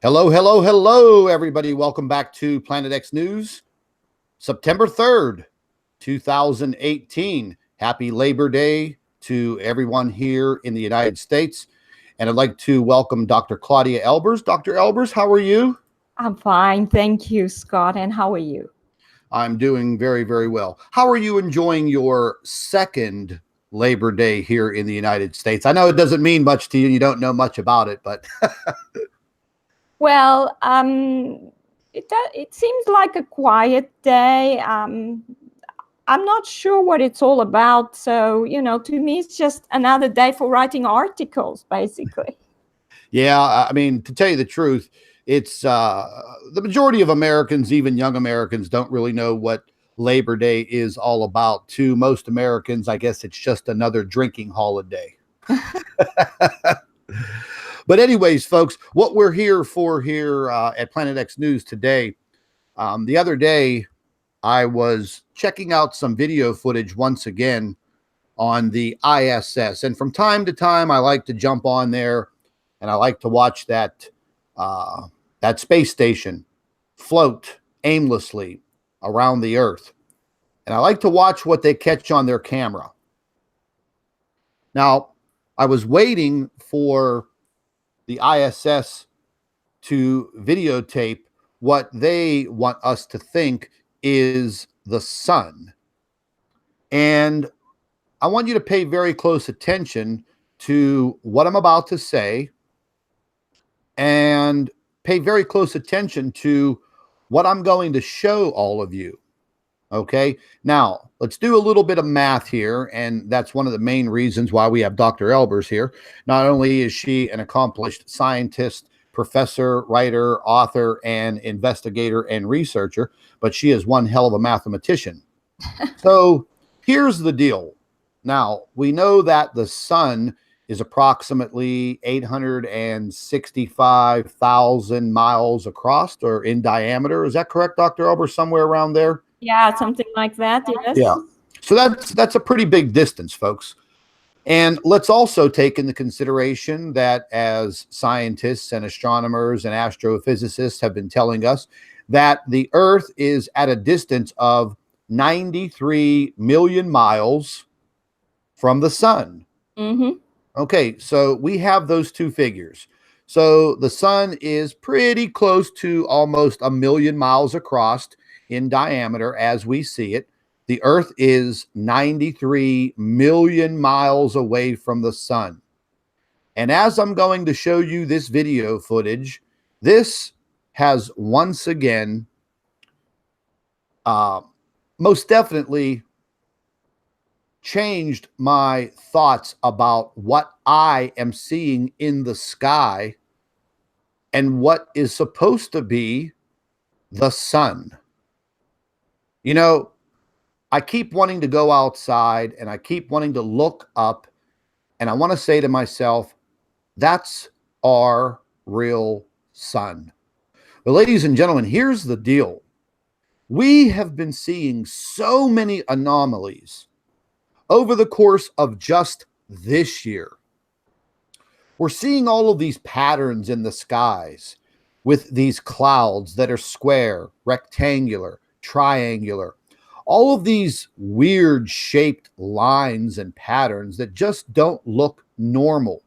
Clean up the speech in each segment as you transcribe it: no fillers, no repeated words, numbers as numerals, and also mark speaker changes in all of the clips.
Speaker 1: Hello, hello, hello, everybody. Welcome back to Planet X News, September 3rd, 2018. Happy Labor Day to everyone here in the United States. And I'd like to welcome Dr. Claudia Albers. Dr. Albers, how are you?
Speaker 2: I'm fine. Thank you, Scott. And how are you?
Speaker 1: I'm doing very, very well. How are you enjoying your second Labor Day here in the United States? I know it doesn't mean much to you. You don't know much about it, but
Speaker 2: Well, it seems like a quiet day. I'm not sure what it's all about. So, to me, it's just another day for writing articles, basically.
Speaker 1: yeah, I mean, to tell you the truth, it's the majority of Americans, even young Americans, don't really know what Labor Day is all about. To most Americans, I guess it's just another drinking holiday. But anyways, folks, what we're here for here at Planet X News today, the other day, I was checking out some video footage once again on the ISS. And from time to time, I like to jump on there and I like to watch that space station float aimlessly around the Earth. And I like to watch what they catch on their camera. Now, I was waiting for the ISS to videotape what they want us to think is the sun. And I want you to pay very close attention to what I'm about to say and pay very close attention to what I'm going to show all of you. Okay, now let's do a little bit of math here, and that's one of the main reasons why we have Dr. Albers here. Not only is she an accomplished scientist, professor, writer, author, and investigator and researcher, but she is one hell of a mathematician. So here's the deal. Now, we know that the sun is approximately 865,000 miles across or in diameter. Is that correct, Dr. Albers? Somewhere around there?
Speaker 2: Yeah, something like that. Yes.
Speaker 1: Yeah. So that's a pretty big distance, folks. And let's also take into consideration that as scientists and astronomers and astrophysicists have been telling us that the Earth is at a distance of 93 million miles from the sun.
Speaker 2: Mm-hmm.
Speaker 1: Okay, so we have those two figures. So the sun is pretty close to almost a million miles across in diameter as we see it. The Earth is 93 million miles away from the sun. And as I'm going to show you this video footage, this has once again most definitely changed my thoughts about what I am seeing in the sky and what is supposed to be the sun. You know, I keep wanting to go outside and I keep wanting to look up and I want to say to myself, that's our real sun. But ladies and gentlemen, here's the deal. We have been seeing so many anomalies over the course of just this year. We're seeing all of these patterns in the skies with these clouds that are square, rectangular, triangular, all of these weird shaped lines and patterns that just don't look normal.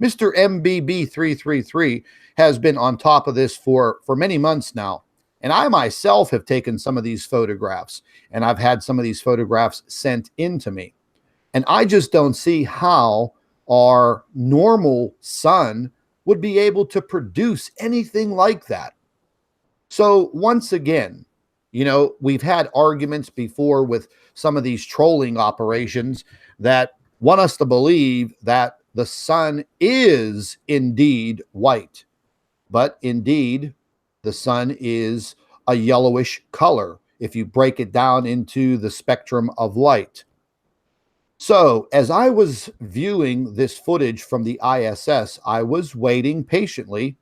Speaker 1: Mr. MBB333 has been on top of this for many months now. And I myself have taken some of these photographs and I've had some of these photographs sent in to me. And I just don't see how our normal sun would be able to produce anything like that. So once again, you know, we've had arguments before with some of these trolling operations that want us to believe that the sun is indeed white. But indeed, the sun is a yellowish color if you break it down into the spectrum of light. So as I was viewing this footage from the ISS, I was waiting patiently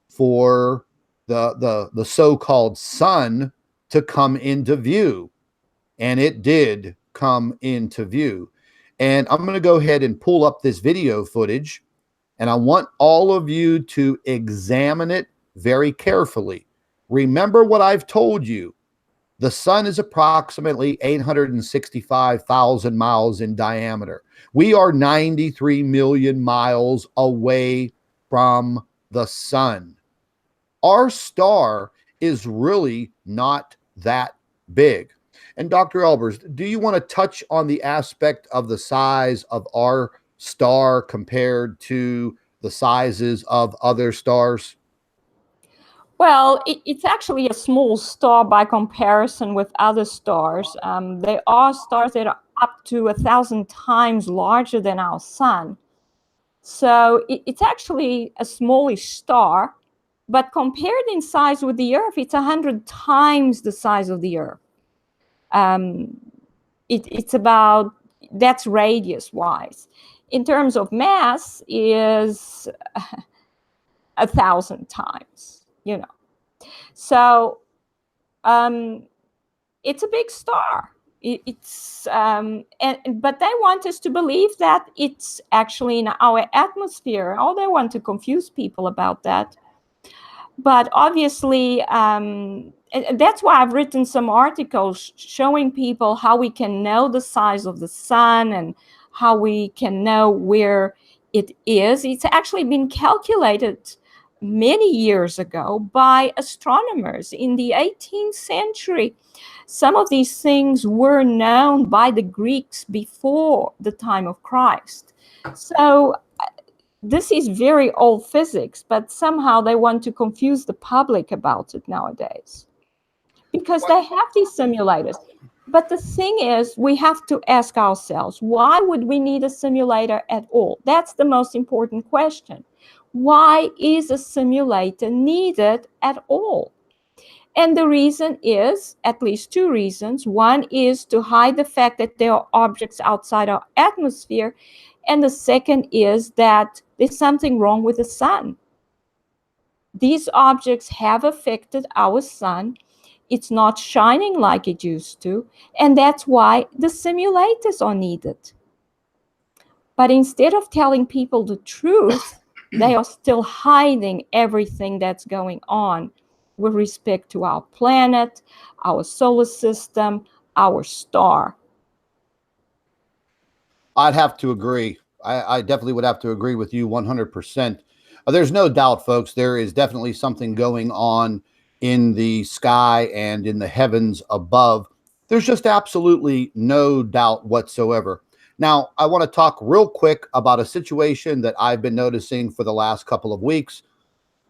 Speaker 1: for the so-called sun to come into view. And it did come into view. And I'm going to go ahead and pull up this video footage. And I want all of you to examine it very carefully. Remember what I've told you. The sun is approximately 865,000 miles in diameter. We are 93 million miles away from the sun. Our star is really not that big. And Dr. Albers, do you want to touch on the aspect of the size of our star compared to the sizes of other stars?
Speaker 2: Well, it's actually a small star by comparison with other stars. There are stars that are up to 1,000 times larger than our sun. So it's actually a smallish star, but compared in size with the Earth, it's 100 times the size of the Earth. It's about, that's radius-wise. In terms of mass, is 1,000 times, you know. So it's a big star. But they want us to believe that it's actually in our atmosphere. Oh, they want to confuse people about that. But obviously, and that's why I've written some articles showing people how we can know the size of the sun and how we can know where it is. It's actually been calculated many years ago by astronomers in the 18th century. Some of these things were known by the Greeks before the time of Christ. So this is very old physics, but somehow they want to confuse the public about it nowadays because they have these simulators. But the thing is, we have to ask ourselves, why would we need a simulator at all? That's the most important question. Why is a simulator needed at all? And the reason is, at least two reasons. One is to hide the fact that there are objects outside our atmosphere. And the second is that there's something wrong with the sun. These objects have affected our sun. It's not shining like it used to. And that's why the simulators are needed. But instead of telling people the truth, they are still hiding everything that's going on with respect to our planet, our solar system, our star.
Speaker 1: I'd have to agree. I definitely would have to agree with you 100%. There's no doubt, folks, there is definitely something going on in the sky and in the heavens above. There's just absolutely no doubt whatsoever. Now, I want to talk real quick about a situation that I've been noticing for the last couple of weeks.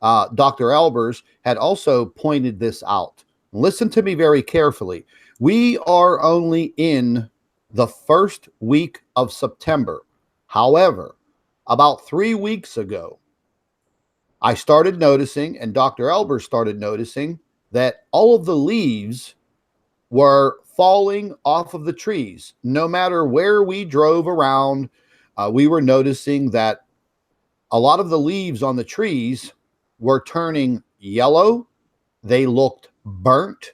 Speaker 1: Dr. Albers had also pointed this out. Listen to me very carefully. We are only in the first week of September. However, about 3 weeks ago, I started noticing, and Dr. Albers started noticing, that all of the leaves were falling off of the trees. No matter where we drove around, we were noticing that a lot of the leaves on the trees were turning yellow. They looked burnt,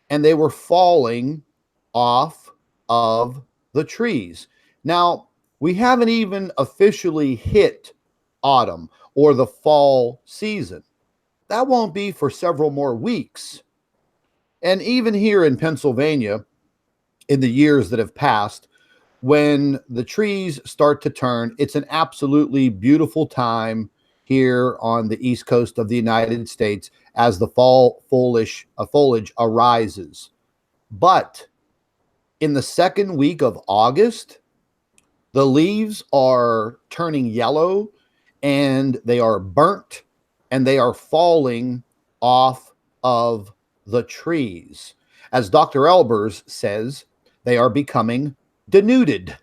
Speaker 1: and they were falling off of the trees. Now, we haven't even officially hit autumn or the fall season. That won't be for several more weeks. And even here in Pennsylvania, in the years that have passed, when the trees start to turn, it's an absolutely beautiful time here on the east coast of the United States as the fall foliage arises. But in the second week of August, the leaves are turning yellow and they are burnt and they are falling off of the trees. As Dr. Albers says, they are becoming denuded.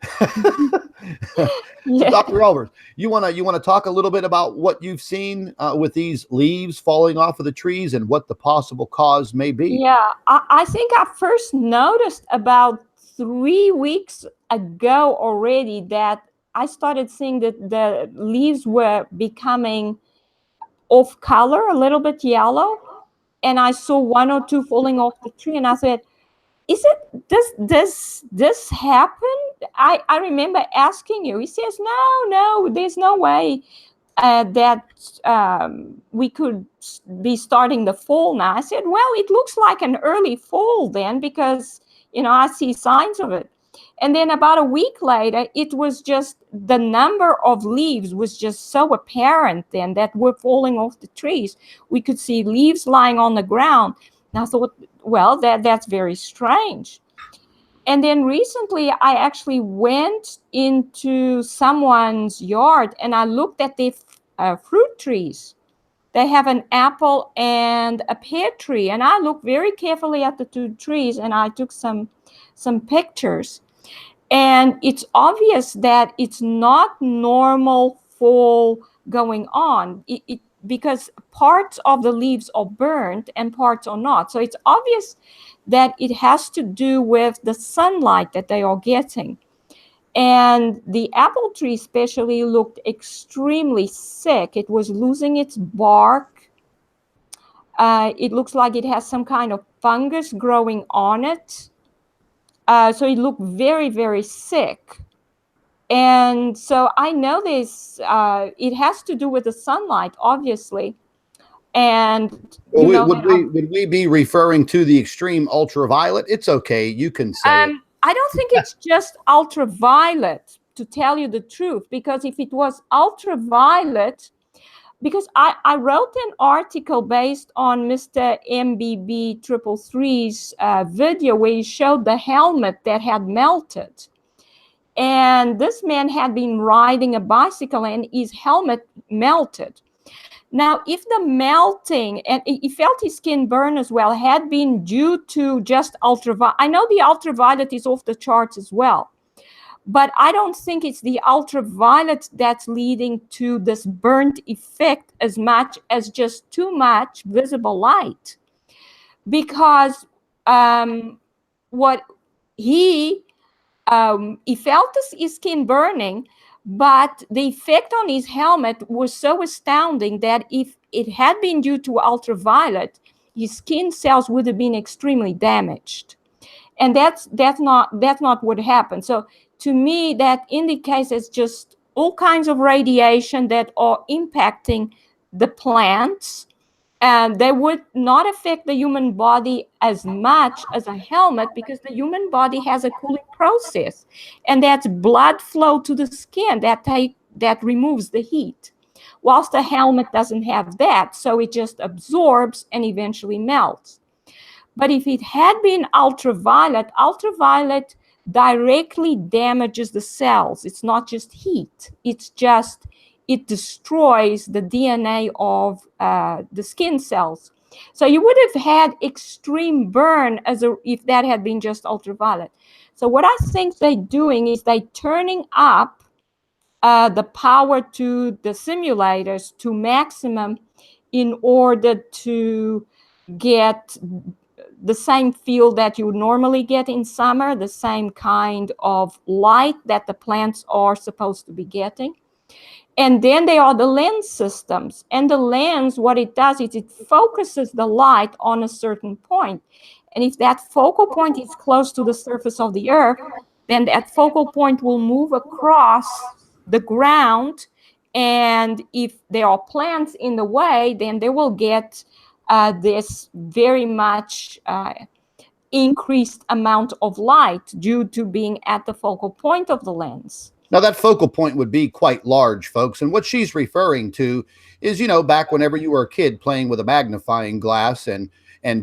Speaker 2: Yeah.
Speaker 1: Dr. Albers, you want to talk a little bit about what you've seen with these leaves falling off of the trees and what the possible cause may be?
Speaker 2: Yeah, I think I first noticed about 3 weeks ago already that I started seeing that the leaves were becoming off color, a little bit yellow, and I saw one or two falling off the tree, and I said, does this happen? I remember asking you. He says, no, there's no way. that we could be starting the fall now. I said, well, it looks like an early fall then, because, I see signs of it. And then about a week later, it was just the number of leaves was just so apparent then that were falling off the trees. We could see leaves lying on the ground. And I thought, well, that's very strange. And then recently, I actually went into someone's yard and I looked at their fruit trees. They have an apple and a pear tree. And I looked very carefully at the two trees and I took some pictures. And it's obvious that it's not normal fall going on. Because parts of the leaves are burnt and parts are not. So it's obvious that it has to do with the sunlight that they are getting. And the apple tree especially looked extremely sick. It was losing its bark. It looks like it has some kind of fungus growing on it. So it looked very, very sick. And so I know this, it has to do with the sunlight, obviously. And
Speaker 1: well, would we be referring to the extreme ultraviolet? It's okay, you can say it.
Speaker 2: I don't think it's just ultraviolet, to tell you the truth, because if it was ultraviolet, because I wrote an article based on Mr. MBB 333's video where he showed the helmet that had melted. And this man had been riding a bicycle and his helmet melted. Now, if the melting, and he felt his skin burn as well, had been due to just ultraviolet, I know the ultraviolet is off the charts as well, but I don't think it's the ultraviolet that's leading to this burnt effect as much as just too much visible light. Because what he felt his skin burning, but the effect on his helmet was so astounding that if it had been due to ultraviolet, his skin cells would have been extremely damaged. And that's not what happened. So to me, that indicates it's just all kinds of radiation that are impacting the plants. And they would not affect the human body as much as a helmet, because the human body has a cooling process, and that's blood flow to the skin that removes the heat, whilst the helmet doesn't have that, so it just absorbs and eventually melts. But if it had been ultraviolet directly damages the cells. It's not just heat, it destroys the DNA of the skin cells. So you would have had extreme burn if that had been just ultraviolet. So what I think they're doing is they're turning up the power to the simulators to maximum in order to get the same feel that you would normally get in summer, the same kind of light that the plants are supposed to be getting. And then there are the lens systems. And the lens, what it does is it focuses the light on a certain point. And if that focal point is close to the surface of the Earth, then that focal point will move across the ground. And if there are plants in the way, then they will get this very much increased amount of light due to being at the focal point of the lens.
Speaker 1: Now, that focal point would be quite large, folks. And what she's referring to is, back whenever you were a kid playing with a magnifying glass and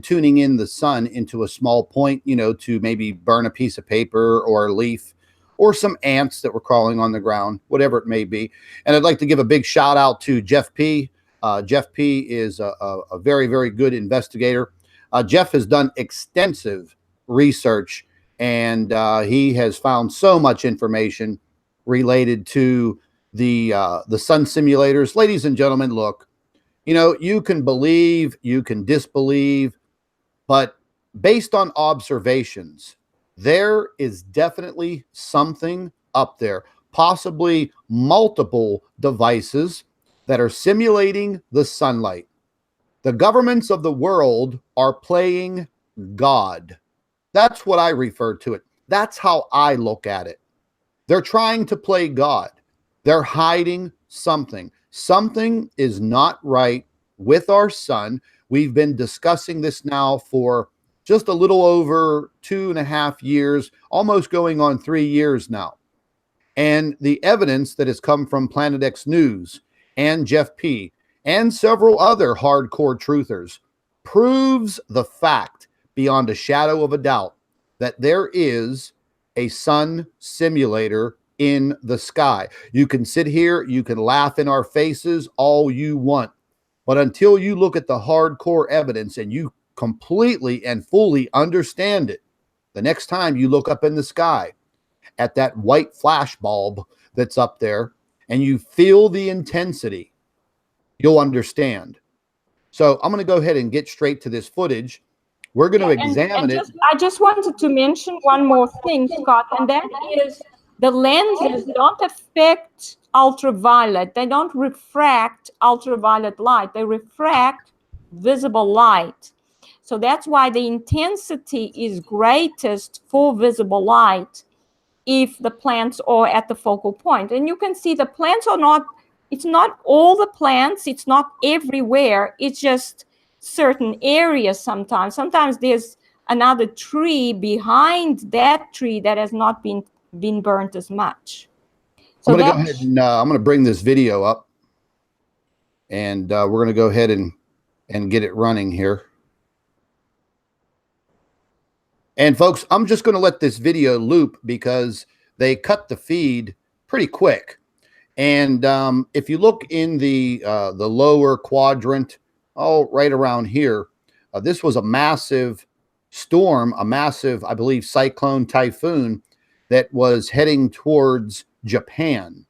Speaker 1: tuning in the sun into a small point, to maybe burn a piece of paper or a leaf or some ants that were crawling on the ground, whatever it may be. And I'd like to give a big shout out to Jeff P. Jeff P. is a very, very good investigator. Jeff has done extensive research, and he has found so much information related to the sun simulators. Ladies and gentlemen, look, you can believe, you can disbelieve, but based on observations, there is definitely something up there, possibly multiple devices that are simulating the sunlight. The governments of the world are playing God. That's what I refer to it. That's how I look at it. They're trying to play God. They're hiding something. Something is not right with our sun. We've been discussing this now for just a little over 2.5 years, almost going on 3 years now. And the evidence that has come from Planet X News and Jeff P. and several other hardcore truthers proves the fact beyond a shadow of a doubt that there is a sun simulator in the sky. You can sit here, you can laugh in our faces all you want, but until you look at the hardcore evidence and you completely and fully understand it, the next time you look up in the sky at that white flash bulb that's up there and you feel the intensity, you'll understand. So I'm going to go ahead and get straight to this footage. We're going to examine it.
Speaker 2: I just wanted to mention one more thing, Scott, and that is the lenses don't affect ultraviolet. They don't refract ultraviolet light. They refract visible light. So that's why the intensity is greatest for visible light if the plants are at the focal point. And you can see the plants are not, it's not all the plants, it's not everywhere, it's just certain areas sometimes. Sometimes there's another tree behind that tree that has not been burnt as much. So
Speaker 1: I'm going to go ahead and I'm going to bring this video up, and we're going to go ahead and get it running here. And folks, I'm just going to let this video loop because they cut the feed pretty quick. And if you look in the lower quadrant, right around here, this was a massive storm, a massive, I believe, cyclone typhoon that was heading towards Japan.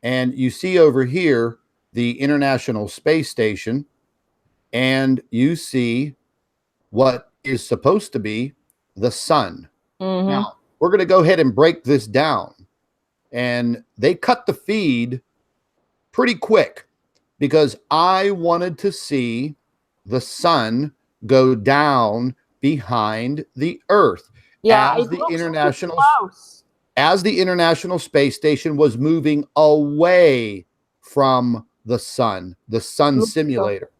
Speaker 1: And you see over here the International Space Station, and you see what is supposed to be the sun.
Speaker 2: Mm-hmm.
Speaker 1: Now, we're going to go ahead and break this down. And they cut the feed pretty quick because I wanted to see the sun go down behind the Earth.
Speaker 2: Yeah,
Speaker 1: as the International Space Station was moving away from the sun simulator.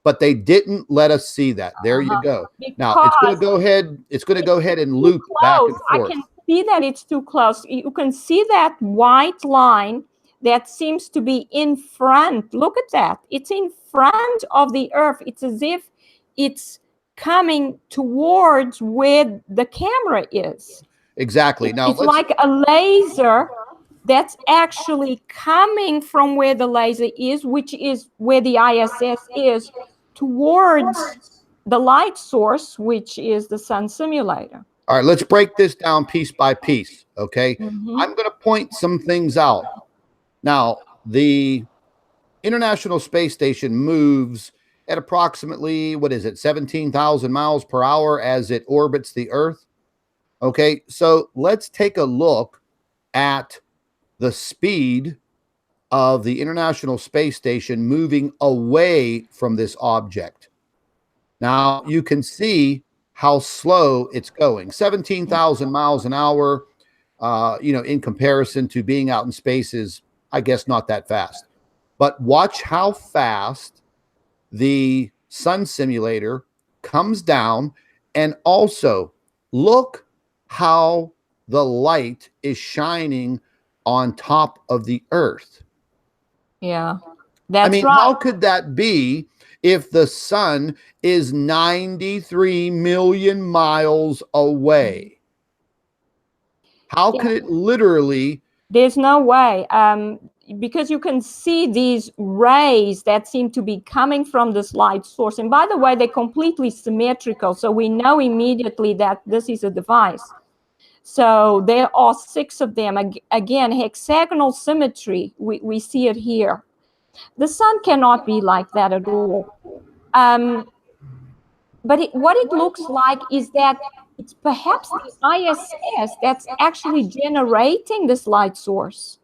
Speaker 1: But they didn't let us see that. There you go. Because now it's going to go ahead. It's going to go ahead and loop back and forth.
Speaker 2: I can see that it's too close. You can see that white line that seems to be in front. Look at that. It's in front of the Earth. It's as if it's coming towards where the camera is.
Speaker 1: Exactly. Now
Speaker 2: it's like a laser that's actually coming from where the laser is, which is where the ISS is, towards the light source, which is the sun simulator.
Speaker 1: All right, let's break this down piece by piece, okay? Mm-hmm. I'm going to point some things out. Now, the International Space Station moves at approximately, 17,000 miles per hour as it orbits the Earth. Okay, so let's take a look at the speed of the International Space Station moving away from this object. Now, you can see how slow it's going. 17,000 miles an hour, in comparison to being out in space is, I guess, not that fast. But watch how fast the sun simulator comes down, and also look how the light is shining on top of the Earth.
Speaker 2: Yeah, that's right.
Speaker 1: How could that be if the sun is 93 million miles away? How could it literally?
Speaker 2: There's no way, because you can see these rays that seem to be coming from this light source. And by the way, they're completely symmetrical, so we know immediately that this is a device. So there are 6 of them. Again, hexagonal symmetry. We see it here. The sun cannot be like that at all. But what it looks like is that it's perhaps the ISS that's actually generating this light source.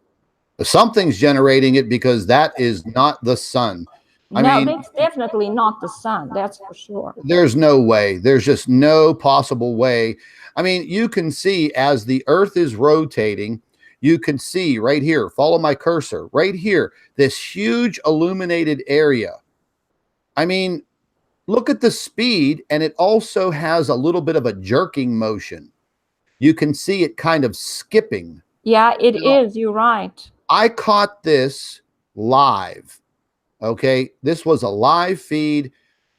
Speaker 1: Something's generating it, because that is not the sun.
Speaker 2: No, that's definitely not the sun. That's for sure.
Speaker 1: There's no way. There's just no possible way. You can see as the Earth is rotating, you can see right here, follow my cursor, right here, this huge illuminated area. I mean, look at the speed, and it also has a little bit of a jerking motion. You can see it kind of skipping.
Speaker 2: Yeah, it is. You're right.
Speaker 1: I caught this live. Okay. This was a live feed.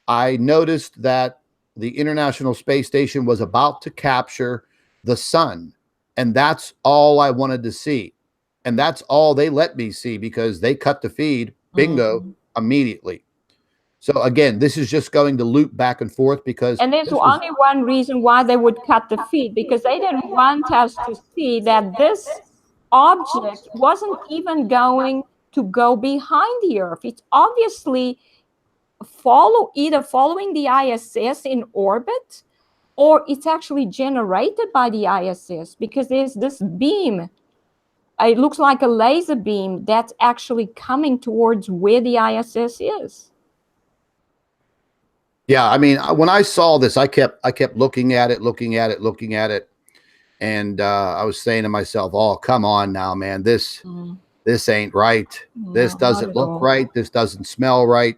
Speaker 1: I noticed that the International Space Station was about to capture the sun. And that's all I wanted to see. And that's all they let me see because they cut the feed, bingo, immediately. So again, this is just going to loop back and forth because
Speaker 2: and there's only one reason why they would cut the feed, because they didn't want us to see that this object wasn't even going to go behind the Earth. It's obviously either following the ISS in orbit, or it's actually generated by the ISS, because there's this beam. It looks like a laser beam that's actually coming towards where the ISS is.
Speaker 1: Yeah, I mean, when I saw this, I kept looking at it, and I was saying to myself, "Oh, come on now, man, this ain't right. This doesn't look right. This doesn't smell right."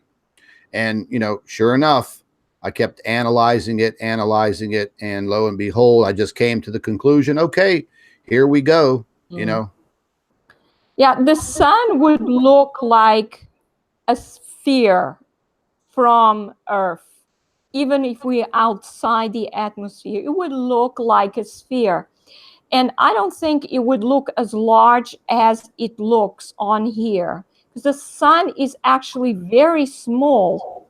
Speaker 1: And sure enough, I kept analyzing it, and lo and behold, I just came to the conclusion, okay, here we go.
Speaker 2: Yeah, the sun would look like a sphere from Earth. Even if we're outside the atmosphere, it would look like a sphere. And I don't think it would look as large as it looks on here, because the sun is actually very small.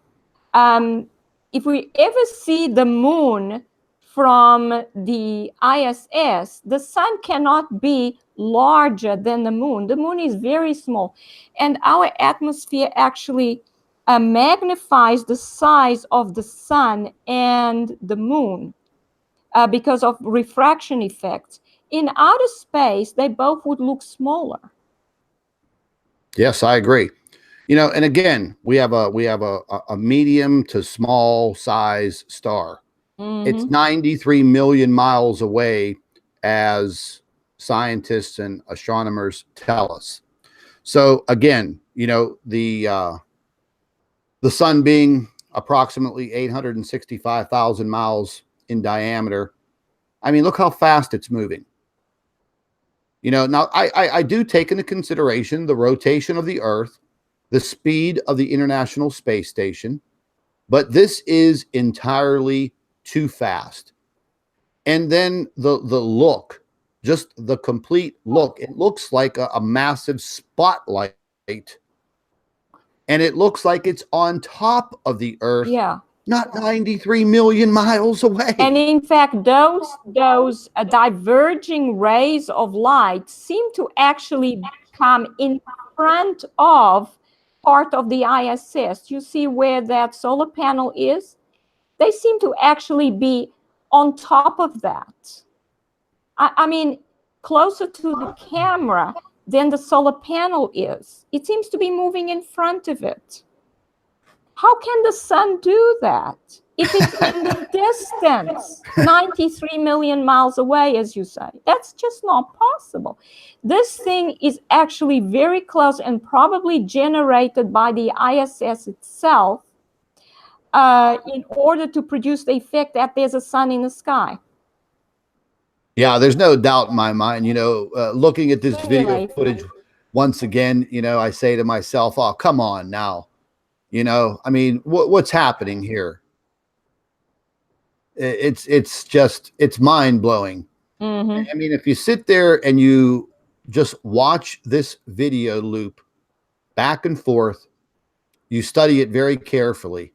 Speaker 2: If we ever see the moon from the ISS, the sun cannot be larger than the moon. The moon is very small. And our atmosphere actually magnifies the size of the sun and the moon because of refraction effects. In outer space, they both would look smaller.
Speaker 1: Yes, I agree. And again, we have a medium to small size star. It's 93 million miles away, as scientists and astronomers tell us. So again, the sun being approximately 865,000 miles in diameter. I mean, look how fast it's moving. Now I do take into consideration the rotation of the Earth, the speed of the International Space Station, but this is entirely too fast. And then the look, just the complete look, it looks like a massive spotlight. And it looks like it's on top of the Earth, not 93 million miles away.
Speaker 2: And in fact, those diverging rays of light seem to actually come in front of part of the ISS. You see where that solar panel is? They seem to actually be on top of that. I mean, closer to the camera than the solar panel is. It seems to be moving in front of it. How can the sun do that if it's in the distance, 93 million miles away, as you say? That's just not possible. This thing is actually very close and probably generated by the ISS itself in order to produce the effect that there's a sun in the sky.
Speaker 1: Yeah, there's no doubt in my mind. Looking at this video footage once again, I say to myself, oh, come on now. I mean, what's happening here? It's mind blowing. I mean, if you sit there and you just watch this video loop back and forth, you study it very carefully.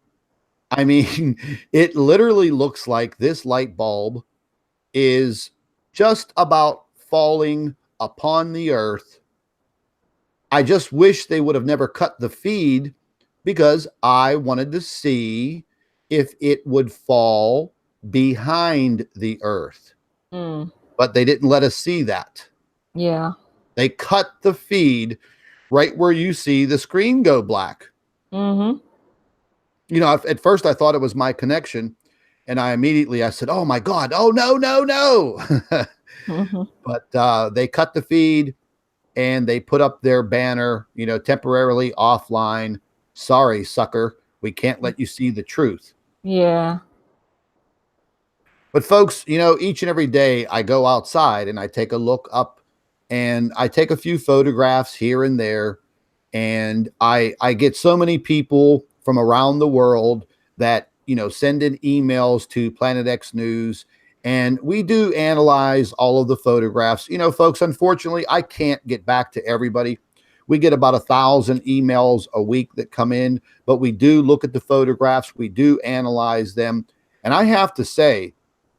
Speaker 1: I mean, it literally looks like this light bulb is just about falling upon the Earth. I just wish they would have never cut the feed, because I wanted to see if it would fall behind the Earth. But they didn't let us see that.
Speaker 2: Yeah.
Speaker 1: They cut the feed right where you see the screen go black. At first I thought it was my connection, and I said, oh my God, oh no. But they cut the feed and they put up their banner, temporarily offline. Sorry, sucker, we can't let you see the truth.
Speaker 2: Yeah.
Speaker 1: But folks, each and every day I go outside and I take a look up and I take a few photographs here and there. And I get so many people from around the world that, send in emails to Planet X News. And we do analyze all of the photographs. Folks, unfortunately, I can't get back to everybody. We get about 1,000 emails a week that come in, but we do look at the photographs. We do analyze them. And I have to say,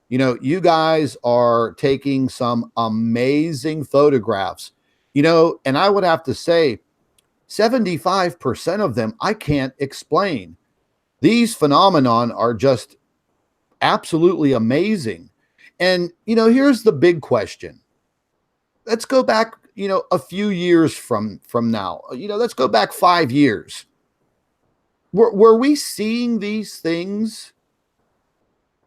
Speaker 1: you guys are taking some amazing photographs, and I would have to say 75% of them I can't explain. These phenomenon are just absolutely amazing. And, here's the big question. Let's go back, a few years from now. Let's go back 5 years. Were we seeing these things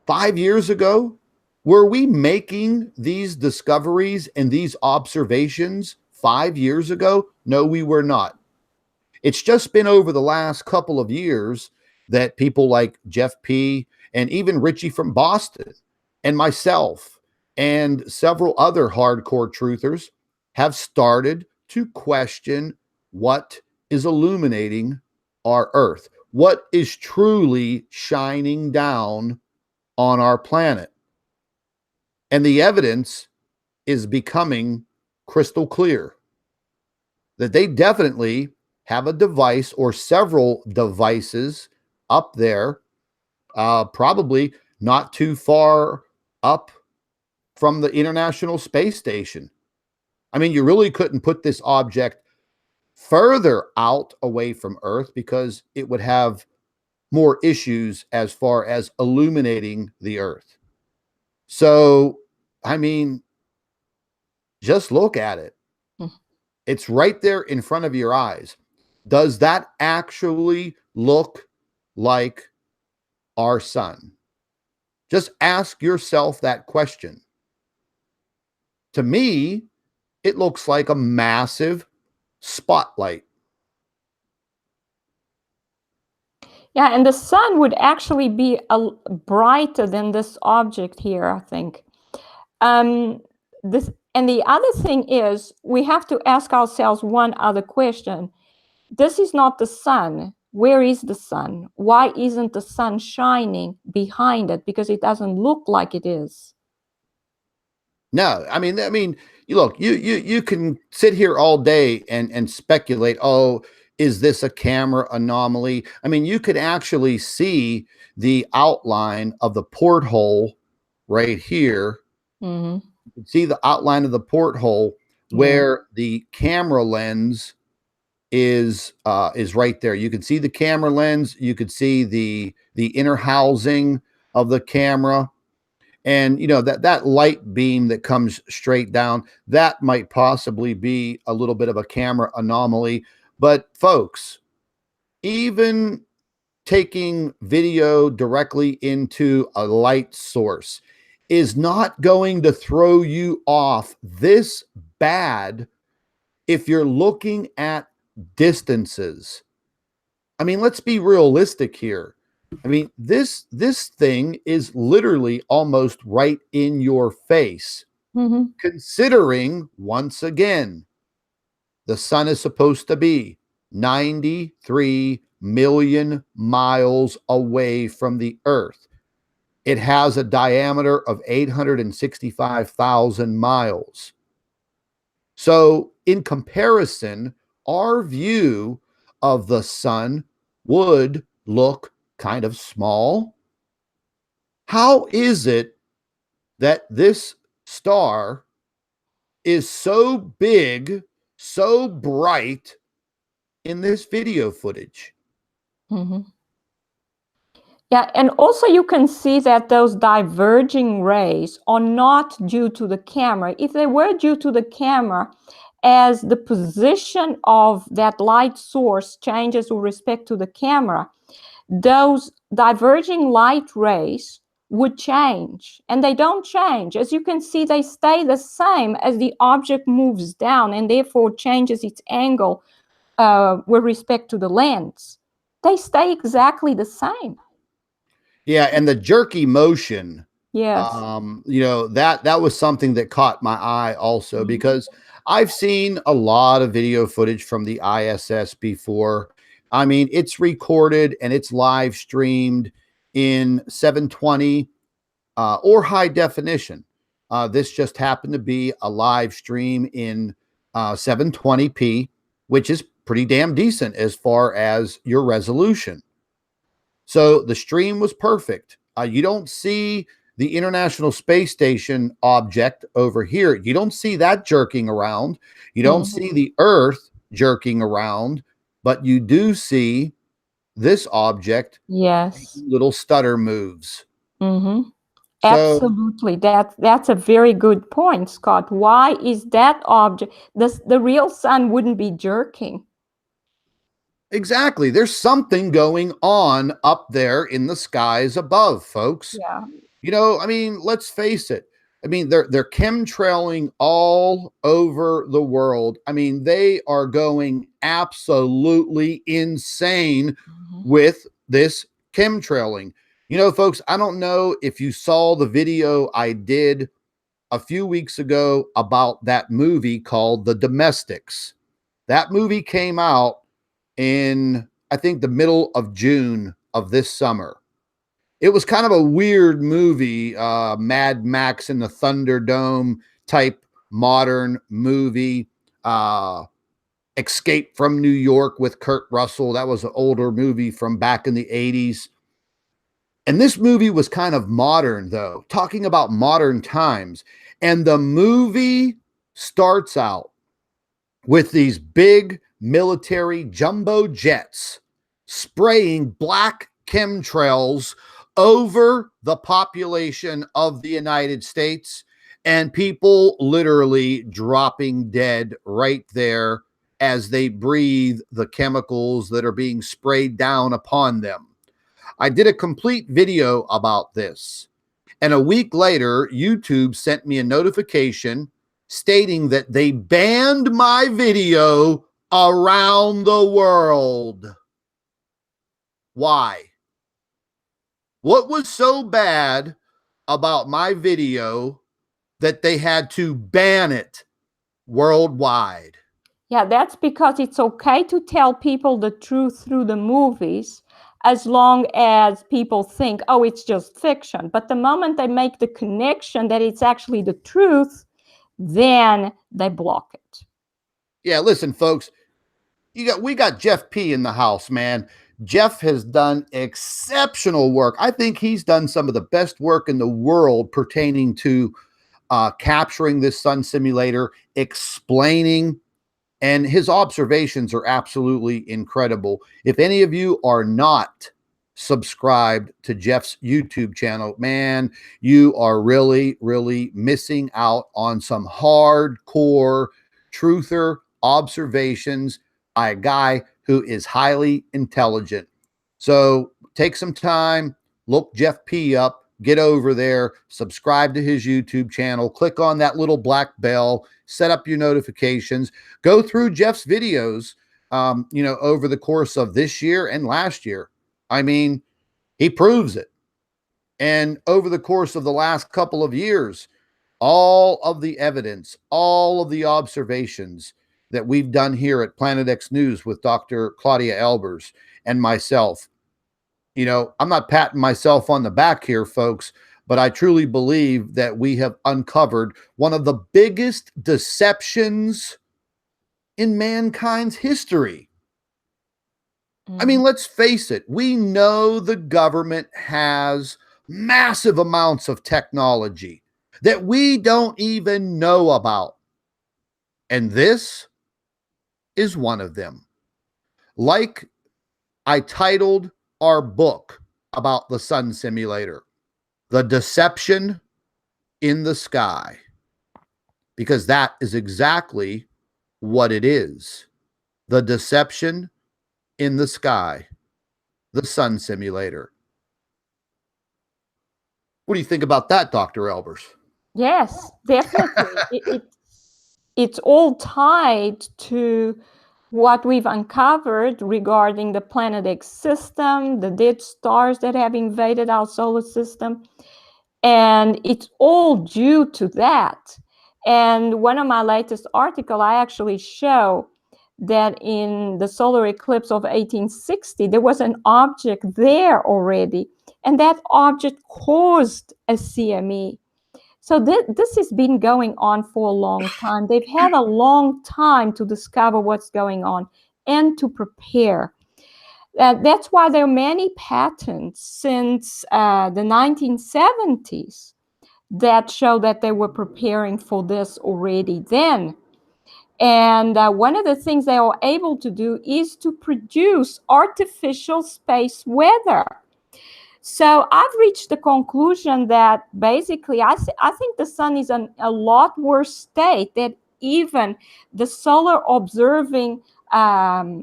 Speaker 1: 5 years ago? Were we making these discoveries and these observations 5 years ago? No, we were not. It's just been over the last couple of years that people like Jeff P. and even Richie from Boston and myself and several other hardcore truthers have started to question what is illuminating our Earth, what is truly shining down on our planet. And the evidence is becoming crystal clear that they definitely have a device or several devices up there, probably not too far up from the International Space Station. I mean, you really couldn't put this object further out away from Earth because it would have more issues as far as illuminating the Earth. So, I mean, just look at it. It's right there in front of your eyes. Does that actually look like our sun? Just ask yourself that question. To me, it looks like a massive spotlight.
Speaker 2: Yeah, and the sun would actually be brighter than this object here, I think. And the other thing is, we have to ask ourselves one other question. This is not the sun. Where is the sun? Why isn't the sun shining behind it? Because it doesn't look like it is.
Speaker 1: No, I mean, you look, you can sit here all day and speculate. Oh, is this a camera anomaly? I mean, you could actually see the outline of the porthole right here.
Speaker 2: Mm-hmm.
Speaker 1: You can see the outline of the porthole where the camera lens is right there. You can see the camera lens. You could see the inner housing of the camera. And that light beam that comes straight down, that might possibly be a little bit of a camera anomaly. But folks, even taking video directly into a light source is not going to throw you off this bad if you're looking at distances. I mean, let's be realistic here. I mean, this thing is literally almost right in your face.
Speaker 2: Mm-hmm.
Speaker 1: Considering, once again, the sun is supposed to be 93 million miles away from the Earth. It has a diameter of 865,000 miles. So, in comparison, our view of the sun would look kind of small. How is it that this star is so big, so bright in this video footage?
Speaker 2: Mm-hmm. Yeah, and also you can see that those diverging rays are not due to the camera. If they were due to the camera, as the position of that light source changes with respect to the camera, those diverging light rays would change, and they don't change. As you can see, they stay the same as the object moves down and therefore changes its angle with respect to the lens. They stay exactly the same.
Speaker 1: Yeah, and the jerky motion,
Speaker 2: Yes.
Speaker 1: that was something that caught my eye also, because I've seen a lot of video footage from the ISS before. I mean, it's recorded and it's live streamed in 720 or high definition. This just happened to be a live stream in 720p, which is pretty damn decent as far as your resolution. So the stream was perfect. You don't see the International Space Station object over here. You don't see that jerking around. You don't see the Earth jerking around, but you do see this object
Speaker 2: Yes.
Speaker 1: making little stutter moves.
Speaker 2: Mm-hmm.
Speaker 1: So
Speaker 2: Absolutely. That's a very good point, Scott. Why is that object, the real sun wouldn't be jerking?
Speaker 1: exactly, there's something going on up there in the skies above, folks.
Speaker 2: Yeah.
Speaker 1: I mean, let's face it. I mean, they're chemtrailing all over the world. I mean, they are going absolutely insane with this chemtrailing. Folks, I don't know if you saw the video I did a few weeks ago about that movie called The Domestics. That movie came out in, I think, the middle of June of this summer. It was kind of a weird movie, Mad Max in the Thunderdome type modern movie. Escape from New York with Kurt Russell. That was an older movie from back in the 80s. And this movie was kind of modern, though, talking about modern times. And the movie starts out with these big military jumbo jets spraying black chemtrails over the population of the United States, and people literally dropping dead right there as they breathe the chemicals that are being sprayed down upon them. I did a complete video about this. And a week later, YouTube sent me a notification stating that they banned my video around the world. Why? What was so bad about my video that they had to ban it worldwide?
Speaker 2: Yeah, that's because it's okay to tell people the truth through the movies as long as people think, oh, it's just fiction. But the moment they make the connection that it's actually the truth, then they block it.
Speaker 1: Yeah, listen, folks, we got Jeff P in the house, man. Jeff has done exceptional work. I think he's done some of the best work in the world pertaining to capturing this sun simulator, explaining, and his observations are absolutely incredible. If any of you are not subscribed to Jeff's YouTube channel, man, you are really, really missing out on some hardcore truther observations by a guy who is highly intelligent. So take some time, look Jeff P up, get over there, subscribe to his YouTube channel, click on that little black bell, set up your notifications, go through Jeff's videos, over the course of this year and last year. I mean, he proves it. And over the course of the last couple of years, all of the evidence, all of the observations that we've done here at Planet X News with Dr. Claudia Albers and myself, I'm not patting myself on the back here, folks, but I truly believe that we have uncovered one of the biggest deceptions in mankind's history. I mean, let's face it. We know the government has massive amounts of technology that we don't even know about. And this is one of them. Like I titled our book about the sun simulator, The Deception in the Sky, because that is exactly what it is. The deception in the sky, the sun simulator. What do you think about that, Dr. Albers?
Speaker 2: Yes, definitely. It's all tied to what we've uncovered regarding the Planet X system, the dead stars that have invaded our solar system. And it's all due to that. And one of my latest articles, I actually show that in the solar eclipse of 1860, there was an object there already. And that object caused a CME. So this has been going on for a long time. They've had a long time to discover what's going on and to prepare. That's why there are many patents since the 1970s that show that they were preparing for this already then. And one of the things they are able to do is to produce artificial space weather. So I've reached the conclusion that basically I think the sun is in a lot worse state than even the solar observing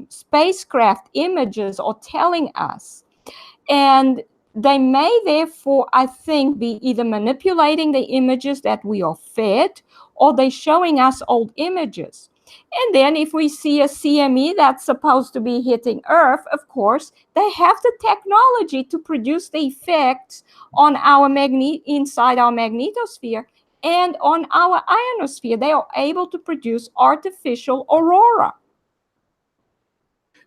Speaker 2: spacecraft images are telling us. And they may therefore, I think, be either manipulating the images that we are fed, or they're showing us old images. And then if we see a CME that's supposed to be hitting Earth, of course, they have the technology to produce the effects on our inside our magnetosphere and on our ionosphere. They are able to produce artificial aurora.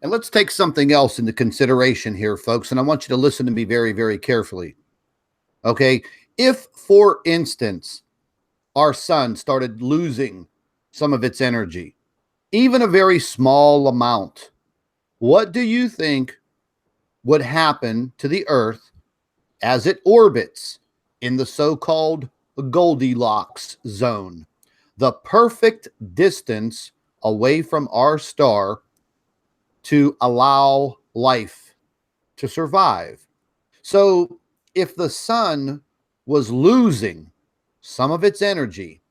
Speaker 1: And let's take something else into consideration here, folks. And I want you to listen to me very, very carefully. Okay. If, for instance, our sun started losing some of its energy, even a very small amount, what do you think would happen to the Earth as it orbits in the so-called Goldilocks zone, the perfect distance away from our star to allow life to survive? So if the sun was losing some of its energy,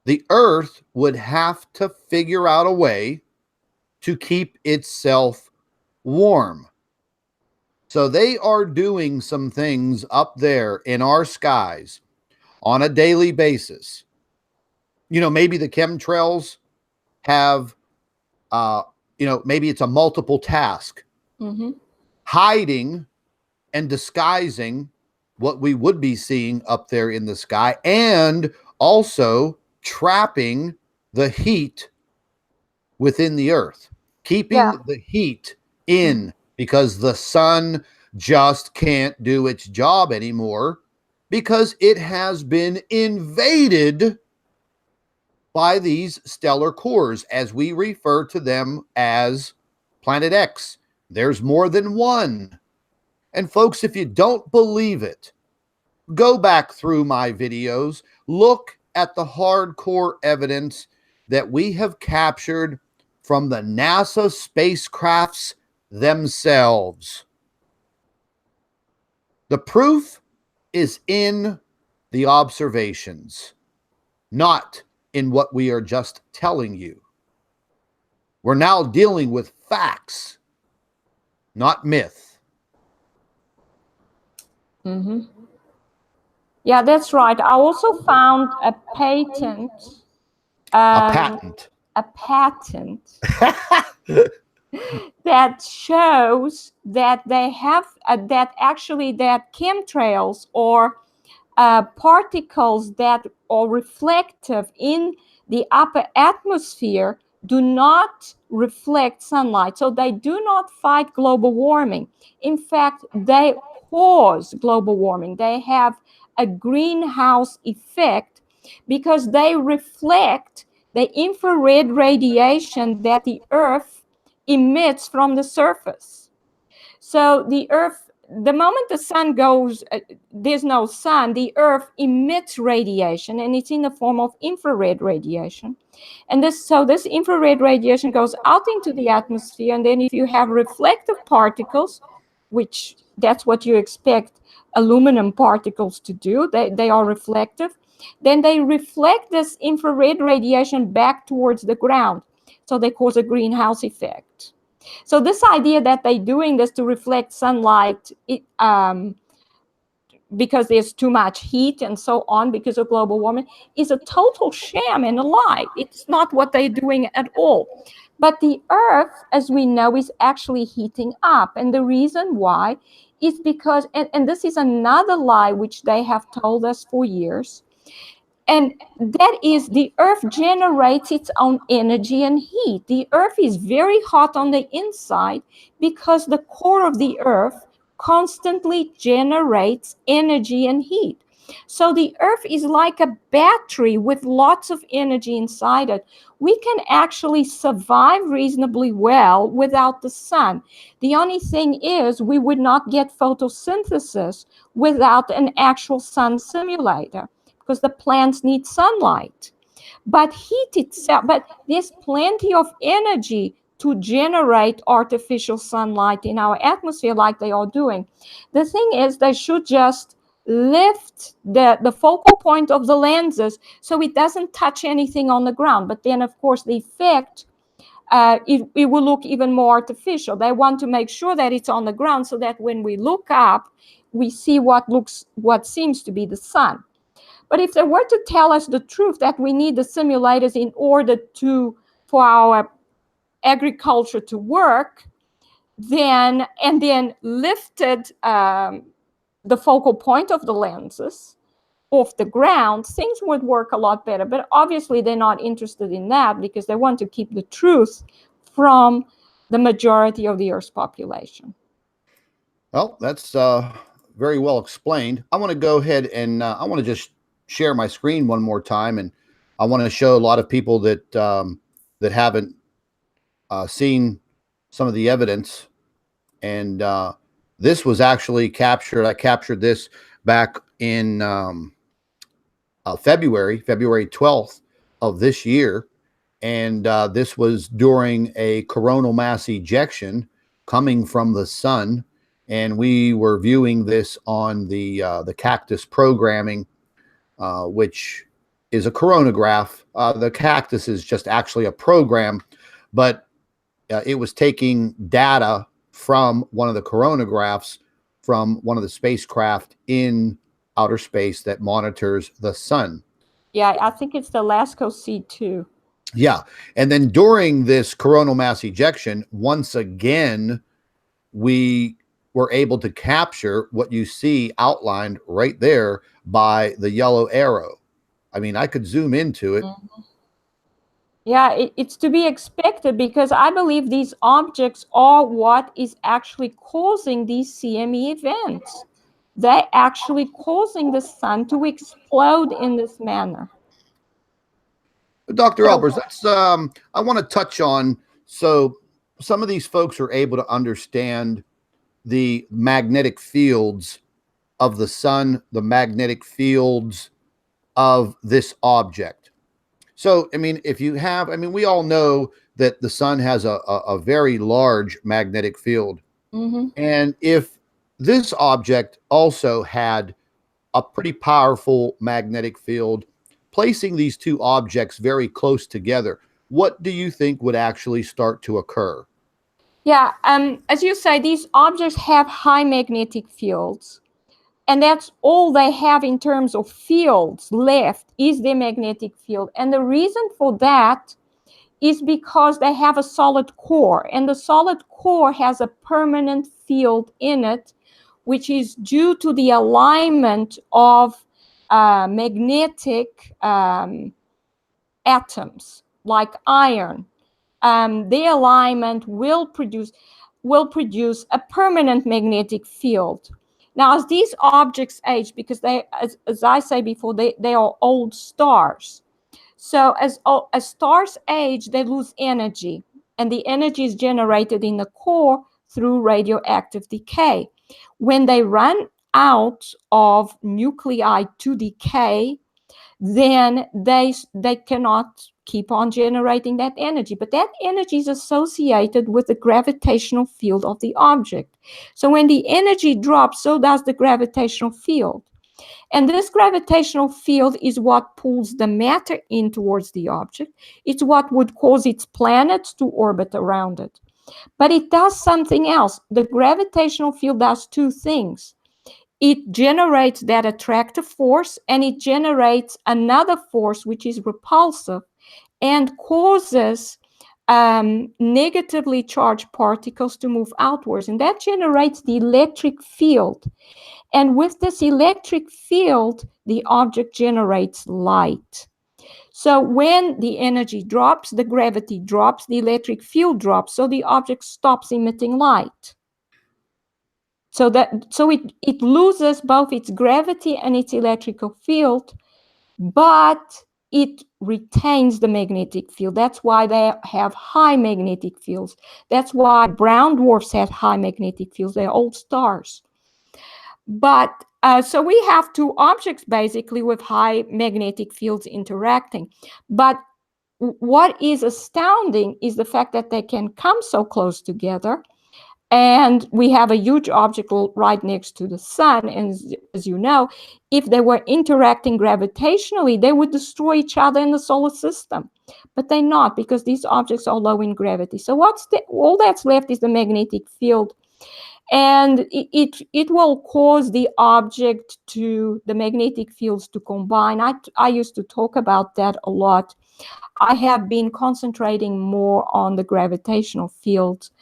Speaker 1: the Earth would have to figure out a way to keep itself warm. So they are doing some things up there in our skies on a daily basis. You know, maybe the chemtrails have, maybe it's a multiple task, hiding and disguising what we would be seeing up there in the sky, and also trapping the heat within the Earth, keeping the heat in, because the sun just can't do its job anymore because it has been invaded by these stellar cores, as we refer to them as Planet X. There's more than one. And folks, if you don't believe it, go back through my videos, look at the hardcore evidence that we have captured from the NASA spacecrafts themselves. The proof is in the observations, not in what we are just telling you. We're now dealing with facts, not myth.
Speaker 2: Yeah, that's right. I also found a patent.
Speaker 1: A patent.
Speaker 2: A patent that shows that they have that chemtrails or particles that are reflective in the upper atmosphere do not reflect sunlight. So they do not fight global warming. In fact, they cause global warming. They have a greenhouse effect because they reflect the infrared radiation that the Earth emits from the surface. So the Earth, the moment the sun goes, there's no sun, the Earth emits radiation, and it's in the form of infrared radiation. And this infrared radiation goes out into the atmosphere, and then if you have reflective particles, which that's what you expect aluminum particles to do, they are reflective, then they reflect this infrared radiation back towards the ground. So they cause a greenhouse effect. So this idea that they're doing this to reflect sunlight, because there's too much heat and so on because of global warming, is a total sham and a lie. It's not what they're doing at all. But the Earth, as we know, is actually heating up. And the reason why is because, and this is another lie which they have told us for years, and that is the Earth generates its own energy and heat. The Earth is very hot on the inside because the core of the Earth constantly generates energy and heat. So the Earth is like a battery with lots of energy inside it. We can actually survive reasonably well without the sun. The only thing is we would not get photosynthesis without an actual sun simulator, because the plants need sunlight. But heat itself, but there's plenty of energy to generate artificial sunlight in our atmosphere like they are doing. The thing is, they should just lift the focal point of the lenses so it doesn't touch anything on the ground. But then, of course, the effect, it will look even more artificial. They want to make sure that it's on the ground so that when we look up, we see what seems to be the sun. But if they were to tell us the truth that we need the simulators in order for our agriculture to work, then lifted the focal point of the lenses off the ground, things would work a lot better. But obviously they're not interested in that because they want to keep the truth from the majority of the Earth's population.
Speaker 1: Well, that's very well explained. I want to go ahead and I want to just share my screen one more time, and I want to show a lot of people that that haven't seen some of the evidence. And this was actually captured. I captured this back in February 12th of this year, and this was during a coronal mass ejection coming from the sun. And we were viewing this on the Cactus programming, which is a coronagraph. The Cactus is just actually a program, but it was taking data from one of the coronagraphs from one of the spacecraft in outer space that monitors the sun.
Speaker 2: Yeah, I think it's the LASCO C2.
Speaker 1: Yeah. And then during this coronal mass ejection, once again, we were able to capture what you see outlined right there by the yellow arrow. I mean, I could zoom into it.
Speaker 2: Mm-hmm. Yeah, it's to be expected because I believe these objects are what is actually causing these CME events. They're actually causing the sun to explode in this manner.
Speaker 1: Dr. Albers, that's I want to touch on, so some of these folks are able to understand the magnetic fields of the sun, the magnetic fields of this object. So, I mean, if you have, I mean, we all know that the sun has a very large magnetic field.
Speaker 2: Mm-hmm.
Speaker 1: And if this object also had a pretty powerful magnetic field, placing these two objects very close together, what do you think would actually start to occur?
Speaker 2: Yeah, as you say, these objects have high magnetic fields. And that's all they have in terms of fields left is their magnetic field. And the reason for that is because they have a solid core. And the solid core has a permanent field in it, which is due to the alignment of magnetic atoms, like iron. Their alignment will produce a permanent magnetic field. Now, as these objects age, because they, as I say before, they are old stars. So as stars age, they lose energy, and the energy is generated in the core through radioactive decay. When they run out of nuclei to decay, then they cannot keep on generating that energy. But that energy is associated with the gravitational field of the object. So when the energy drops, so does the gravitational field. And this gravitational field is what pulls the matter in towards the object. It's what would cause its planets to orbit around it. But it does something else. The gravitational field does two things. it generates that attractive force, and it generates another force which is repulsive and causes negatively charged particles to move outwards, and that generates the electric field. And with this electric field, the object generates light. So when the energy drops, the gravity drops, the electric field drops, so the object stops emitting light. So it loses both its gravity and its electrical field, but it retains the magnetic field. That's why they have high magnetic fields. That's why brown dwarfs have high magnetic fields. They're old stars. But so we have two objects basically with high magnetic fields interacting. But what is astounding is the fact that they can come so close together. And we have a huge object right next to the sun. And as you know, if they were interacting gravitationally, they would destroy each other in the solar system. But they're not, because these objects are low in gravity. So all that's left is the magnetic field. And it will cause the object to, the magnetic fields to combine. I used to talk about that a lot. I have been concentrating more on the gravitational fields.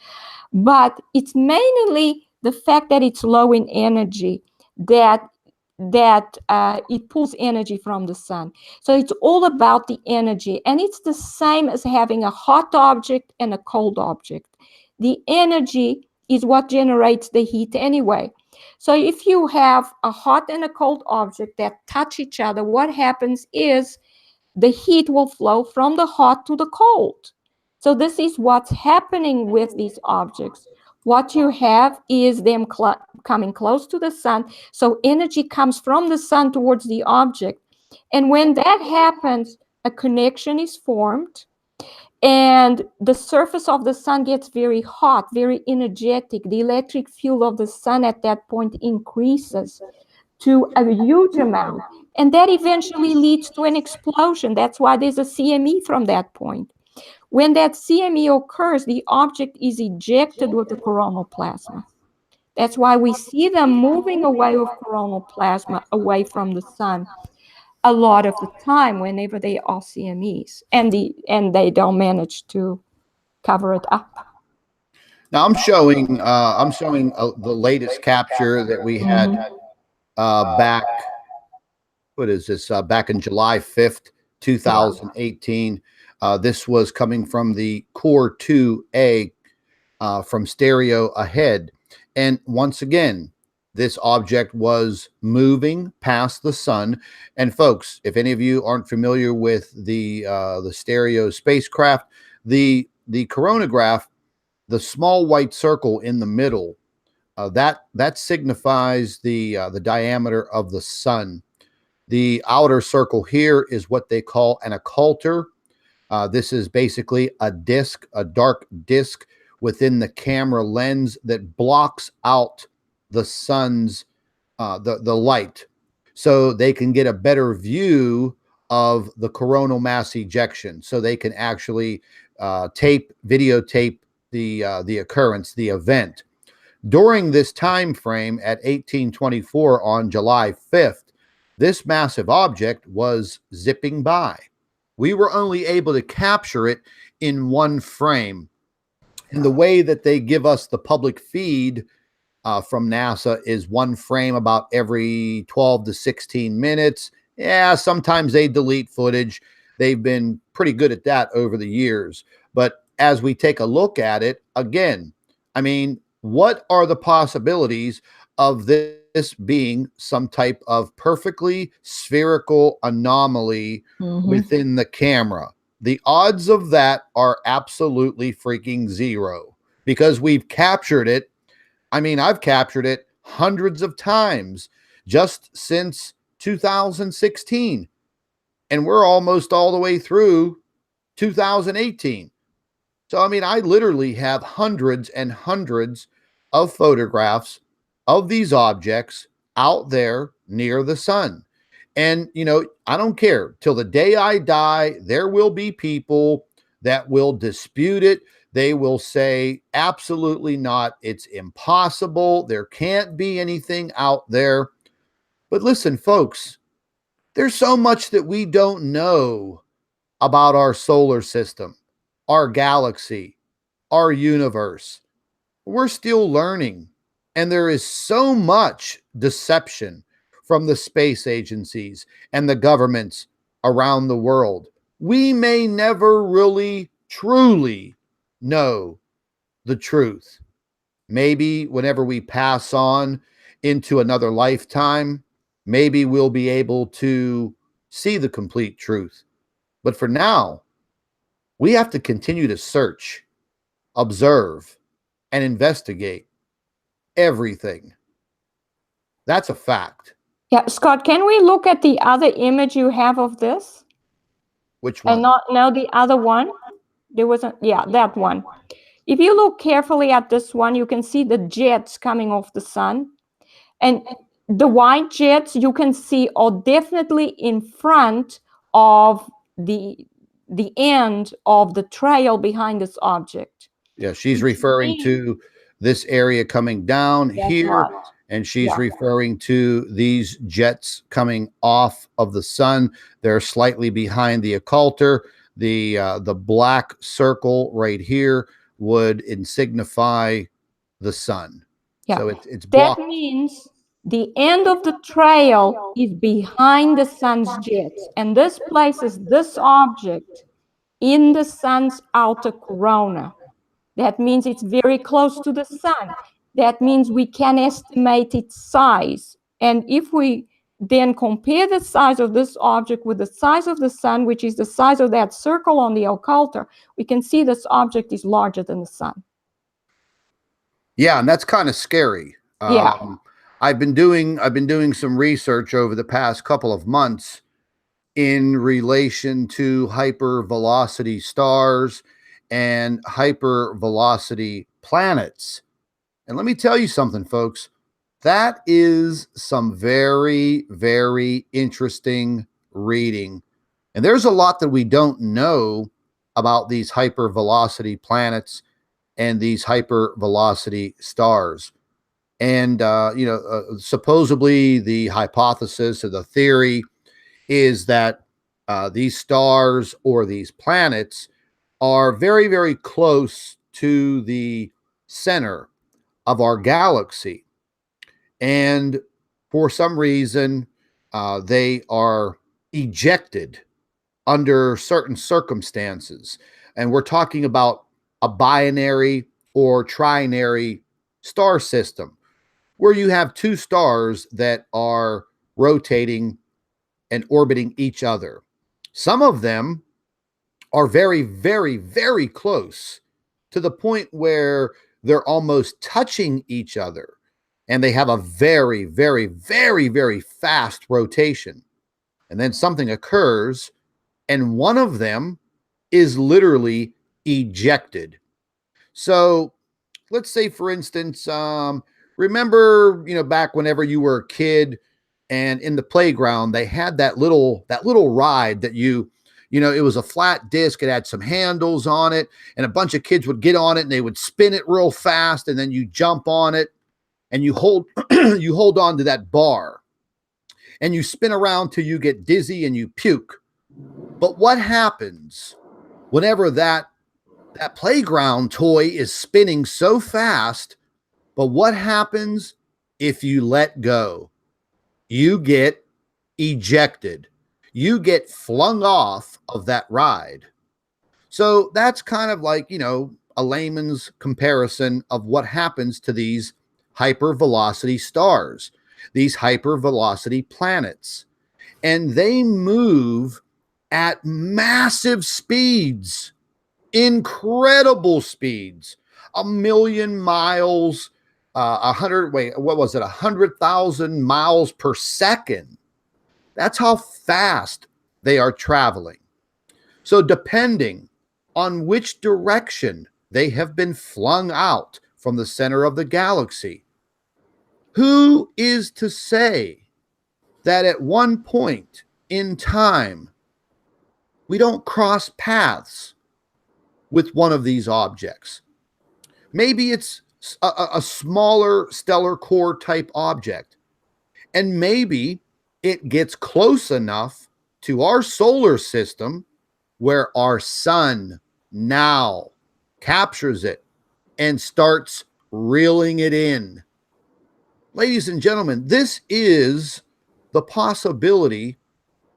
Speaker 2: But it's mainly the fact that it's low in energy that it pulls energy from the sun. So it's all about the energy. And it's the same as having a hot object and a cold object. The energy is what generates the heat anyway. So if you have a hot and a cold object that touch each other, what happens is the heat will flow from the hot to the cold. So this is what's happening with these objects. What you have is them coming close to the sun. So energy comes from the sun towards the object. And when that happens, a connection is formed. And the surface of the sun gets very hot, very energetic. The electric field of the sun at that point increases to a huge amount. And that eventually leads to an explosion. That's why there's a CME from that point. When that CME occurs, the object is ejected with the coronal plasma. That's why we see them moving away with coronal plasma, away from the sun, a lot of the time whenever they are CMEs, and they don't manage to cover it up.
Speaker 1: Now I'm showing the latest capture that we had back. What is this? Back in July 5th, 2018. This was coming from the Core 2A from stereo ahead. And once again, this object was moving past the sun. And folks, if any of you aren't familiar with the stereo spacecraft, the coronagraph, the small white circle in the middle, that signifies the diameter of the sun. The outer circle here is what they call an occulter. This is basically a disc, a dark disc within the camera lens that blocks out the sun's the light, so they can get a better view of the coronal mass ejection. So they can actually videotape the occurrence, the event. During this time frame at 1824 on July 5th, this massive object was zipping by. We were only able to capture it in one frame. And the way that they give us the public feed from NASA is one frame about every 12 to 16 minutes. Yeah, sometimes they delete footage. They've been pretty good at that over the years. But as we take a look at it, again, I mean, what are the possibilities of this being some type of perfectly spherical anomaly within the camera? The odds of that are absolutely freaking zero, because we've captured it. I mean, I've captured it hundreds of times just since 2016, and we're almost all the way through 2018. So, I mean, I literally have hundreds and hundreds of photographs of these objects out there near the sun. And, you know, I don't care. Till the day I die, there will be people that will dispute it. They will say, absolutely not. It's impossible. There can't be anything out there. But listen, folks, there's so much that we don't know about our solar system, our galaxy, our universe. We're still learning. And there is so much deception from the space agencies and the governments around the world. We may never really, truly know the truth. Maybe whenever we pass on into another lifetime, maybe we'll be able to see the complete truth. But for now, we have to continue to search, observe, and investigate everything. That's a fact.
Speaker 2: Yeah, Scott, can we look at the other image you have of this?
Speaker 1: Which one?
Speaker 2: And not no, the other one. There was that one. If you look carefully at this one, you can see the jets coming off the sun. And the white jets you can see are definitely in front of the end of the trail behind this object.
Speaker 1: Yeah, she's referring to this area coming down here,
Speaker 2: right.
Speaker 1: and she's referring to these jets coming off of the sun. They're slightly behind the occulter. The black circle right here would signify the sun.
Speaker 2: Yeah.
Speaker 1: So it's
Speaker 2: blocked. That means the end of the trail is behind the sun's jets, and this places this object in the sun's outer corona. That means it's very close to the sun. That means we can estimate its size. And if we then compare the size of this object with the size of the sun, which is the size of that circle on the occulter, we can see this object is larger than the sun.
Speaker 1: Yeah, and that's kind of scary.
Speaker 2: Yeah.
Speaker 1: I've been doing some research over the past couple of months in relation to hypervelocity stars and hypervelocity planets. And let me tell you something, folks. That is some very, very interesting reading. And there's a lot that we don't know about these hypervelocity planets and these hypervelocity stars. And, supposedly the hypothesis or the theory is that these stars or these planets are very, very close to the center of our galaxy. And for some reason, they are ejected under certain circumstances. And we're talking about a binary or trinary star system where you have two stars that are rotating and orbiting each other. Some of them are very, very, very close to the point where they're almost touching each other, and they have a very, very, very, very fast rotation. And then something occurs, and one of them is literally ejected. So let's say, for instance, remember, back whenever you were a kid and in the playground, they had that little ride that it was a flat disc. It had some handles on it, and a bunch of kids would get on it and they would spin it real fast, and then you jump on it and you hold you hold on to that bar and you spin around till you get dizzy and you puke. But what happens whenever that playground toy is spinning so fast? But what happens if you let go? You get ejected. You get flung off of that ride. So that's kind of like, a layman's comparison of what happens to these hypervelocity stars, these hypervelocity planets. And they move at massive speeds, incredible speeds, 1,000,000 miles, 100,000 miles per second. That's how fast they are traveling. So depending on which direction they have been flung out from the center of the galaxy, who is to say that at one point in time we don't cross paths with one of these objects. Maybe it's a smaller stellar core type object, and maybe it gets close enough to our solar system where our sun now captures it and starts reeling it in. Ladies and gentlemen, this is the possibility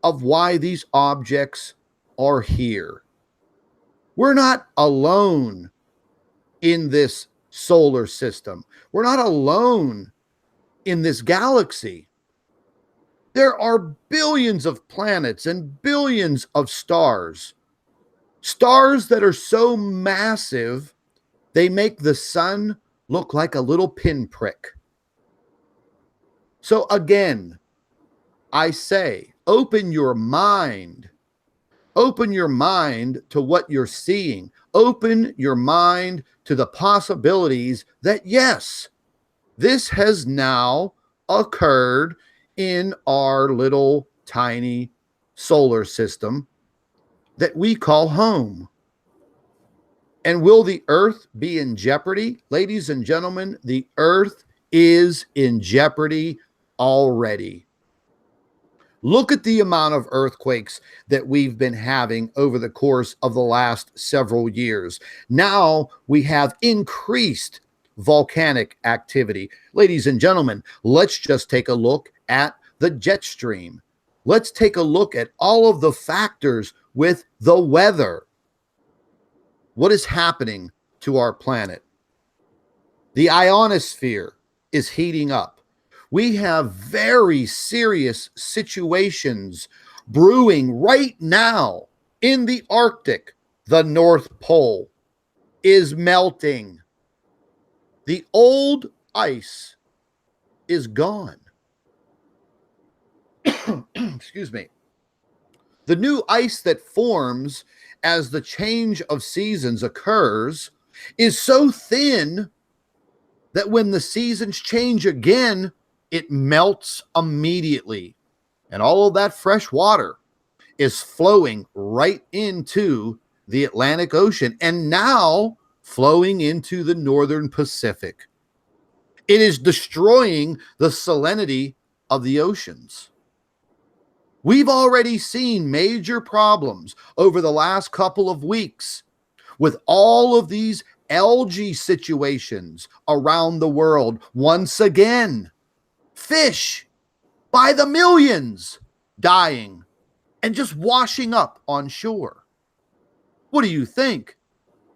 Speaker 1: of why these objects are here. We're not alone in this solar system. We're not alone in this galaxy. There are billions of planets and billions of stars. Stars that are so massive, they make the sun look like a little pinprick. So again, I say, open your mind. Open your mind to what you're seeing. Open your mind to the possibilities that, yes, this has now occurred in our little tiny solar system that we call home. And will the Earth be in jeopardy? Ladies and gentlemen, the Earth is in jeopardy already. Look at the amount of earthquakes that we've been having over the course of the last several years. Now we have increased volcanic activity. Ladies and gentlemen, let's just take a look at the jet stream. Let's take a look at all of the factors with the weather. What is happening to our planet? The ionosphere is heating up. We have very serious situations brewing right now in the Arctic. The North Pole is melting. The old ice is gone. Excuse me. The new ice that forms as the change of seasons occurs is so thin that when the seasons change again, it melts immediately. And all of that fresh water is flowing right into the Atlantic Ocean and now flowing into the northern Pacific. It is destroying the salinity of the oceans. We've already seen major problems over the last couple of weeks with all of these algae situations around the world. Once again, fish by the millions dying and just washing up on shore. What do you think?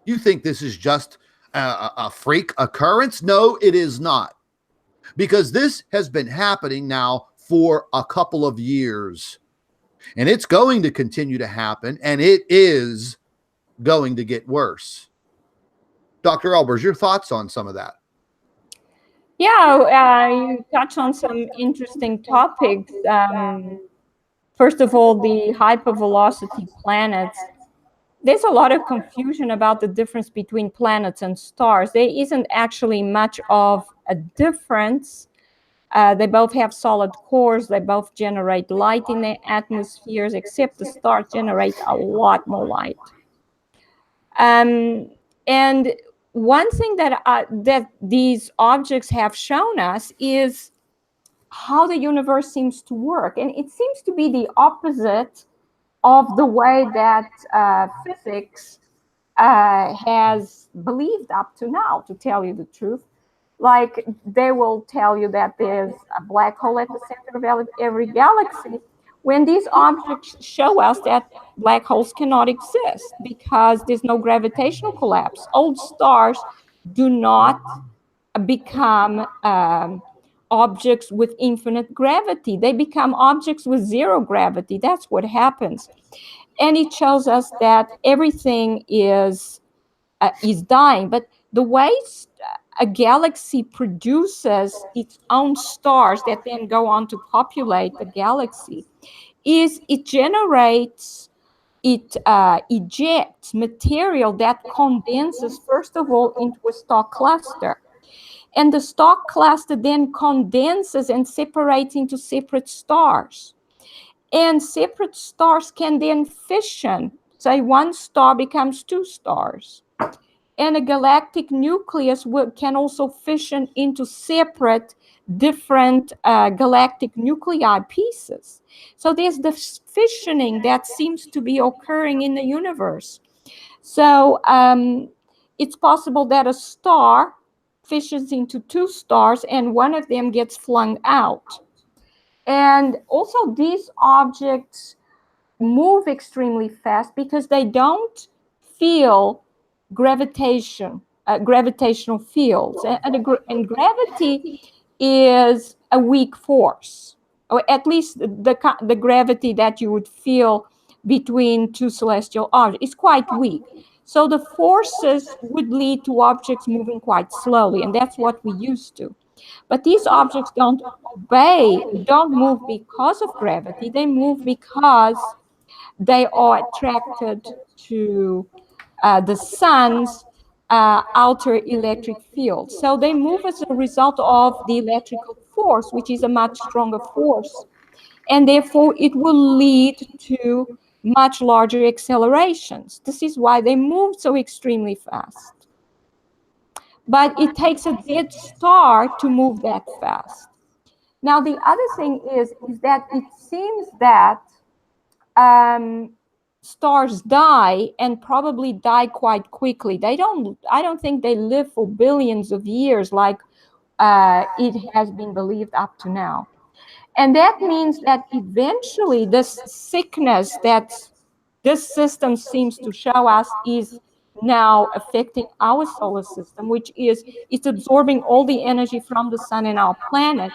Speaker 1: You think this is just a freak occurrence? No, it is not. Because this has been happening now for a couple of years. And it's going to continue to happen, and it is going to get worse. Dr. Albers, your thoughts on some of that?
Speaker 2: Yeah, you touch on some interesting topics. First of all, the hypervelocity planets. There's a lot of confusion about the difference between planets and stars. There isn't actually much of a difference. They both have solid cores. They both generate light in their atmospheres, except the stars generate a lot more light. And one thing that these objects have shown us is how the universe seems to work. And it seems to be the opposite of the way that physics has believed up to now, to tell you the truth. Like, they will tell you that there's a black hole at the center of every galaxy, when these objects show us that black holes cannot exist because there's no gravitational collapse. Old stars do not become objects with infinite gravity. They become objects with zero gravity. That's what happens. And it shows us that everything is dying. But the way a galaxy produces its own stars that then go on to populate the galaxy is it generates, it ejects material that condenses, first of all, into a star cluster. And the star cluster then condenses and separates into separate stars. And separate stars can then fission. say one star becomes two stars. And a galactic nucleus can also fission into separate, different galactic nuclei pieces. So there's the fissioning that seems to be occurring in the universe. So it's possible that a star fissions into two stars and one of them gets flung out. And also these objects move extremely fast because they don't feel gravitational fields. And gravity is a weak force, or at least the gravity that you would feel between two celestial objects is quite weak. So the forces would lead to objects moving quite slowly, and that's what we used to. But these objects don't move because of gravity. They move because they are attracted to the sun's outer electric field. So they move as a result of the electrical force, which is a much stronger force. And therefore, it will lead to much larger accelerations. This is why they move so extremely fast. But it takes a dead star to move that fast. Now, the other thing is that it seems that stars die and probably die quite quickly. I don't think they live for billions of years like it has been believed up to now. And that means that eventually this sickness that this system seems to show us is now affecting our solar system, which is it's absorbing all the energy from the sun and our planet.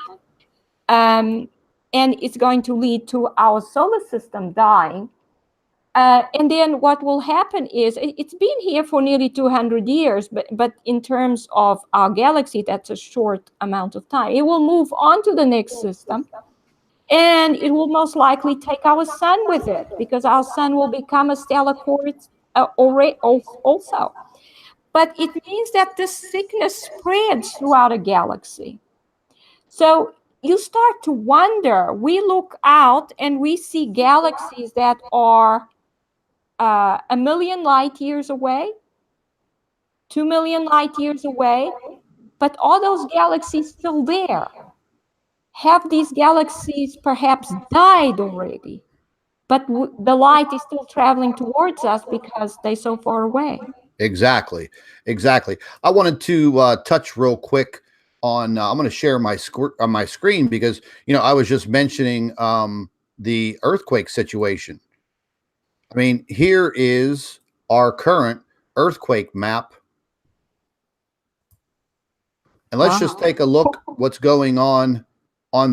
Speaker 2: And it's going to lead to our solar system dying. And then what will happen is it's been here for nearly 200 years, but in terms of our galaxy, that's a short amount of time. It will move on to the next system, and it will most likely take our sun with it, because our sun will become a stellar core also. But it means that this sickness spreads throughout a galaxy. So you start to wonder, we look out and we see galaxies that are 1 million light years away, 2 million light years away, but are those galaxies still there? Have these galaxies perhaps died already, but the light is still traveling towards us because they're so far away?
Speaker 1: Exactly. I wanted to touch real quick on. I'm going to share my screen because I was just mentioning the earthquake situation. I mean, here is our current earthquake map. And let's just take a look what's going on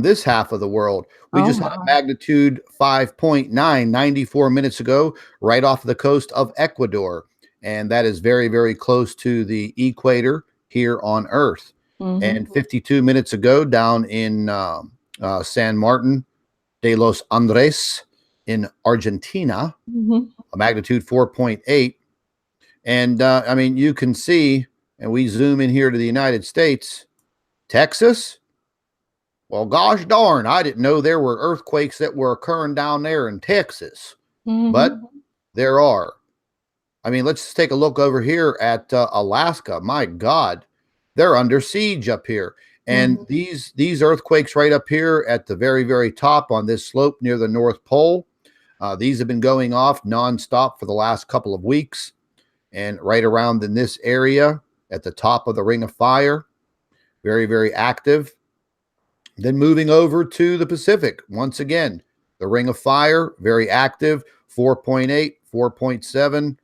Speaker 1: this half of the world. We just had a magnitude 5.9 94 minutes ago, right off the coast of Ecuador. And that is very, very close to the equator here on Earth. And 52 minutes ago, down in San Martin de los Andres in Argentina, a magnitude 4.8. And I mean, you can see, and we zoom in here to the United States, Texas. Well, gosh darn, I didn't know there were earthquakes that were occurring down there in Texas, but there are. I mean, let's take a look over here at Alaska. My God, they're under siege up here. And these earthquakes right up here at the very, very top on this slope near the North Pole, these have been going off nonstop for the last couple of weeks. And right around in this area at the top of the Ring of Fire, very, very active. Then moving over to the Pacific, once again, the Ring of Fire, very active, 4.8, 4.7,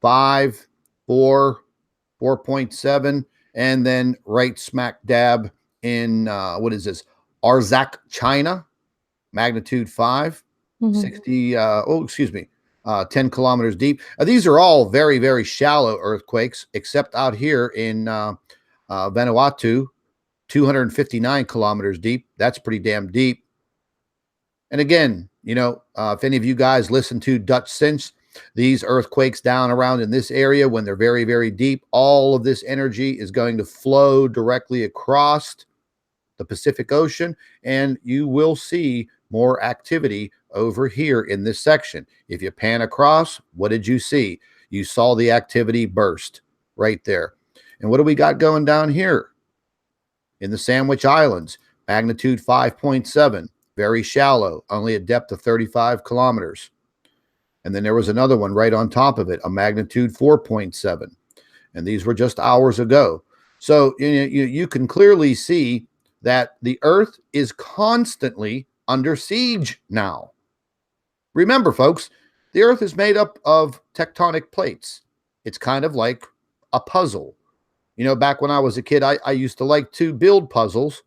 Speaker 1: 5, 4, 4.7, and then right smack dab in, what is this, Arzak, China, magnitude 5, 60, 10 kilometers deep. These are all very, very shallow earthquakes, except out here in Vanuatu, 259 kilometers deep. That's pretty damn deep. And again, if any of you guys listen to Dutch Sense, these earthquakes down around in this area, when they're very, very deep, all of this energy is going to flow directly across the Pacific Ocean, and you will see more activity over here in this section. If you pan across, what did you see? You saw the activity burst right there. And what do we got going down here? In the Sandwich Islands, magnitude 5.7, very shallow, only a depth of 35 kilometers. And then there was another one right on top of it, a magnitude 4.7. And these were just hours ago. So you can clearly see that the Earth is constantly under siege now. Remember, folks, the Earth is made up of tectonic plates. It's kind of like a puzzle. You know, back when I was a kid, I used to like to build puzzles.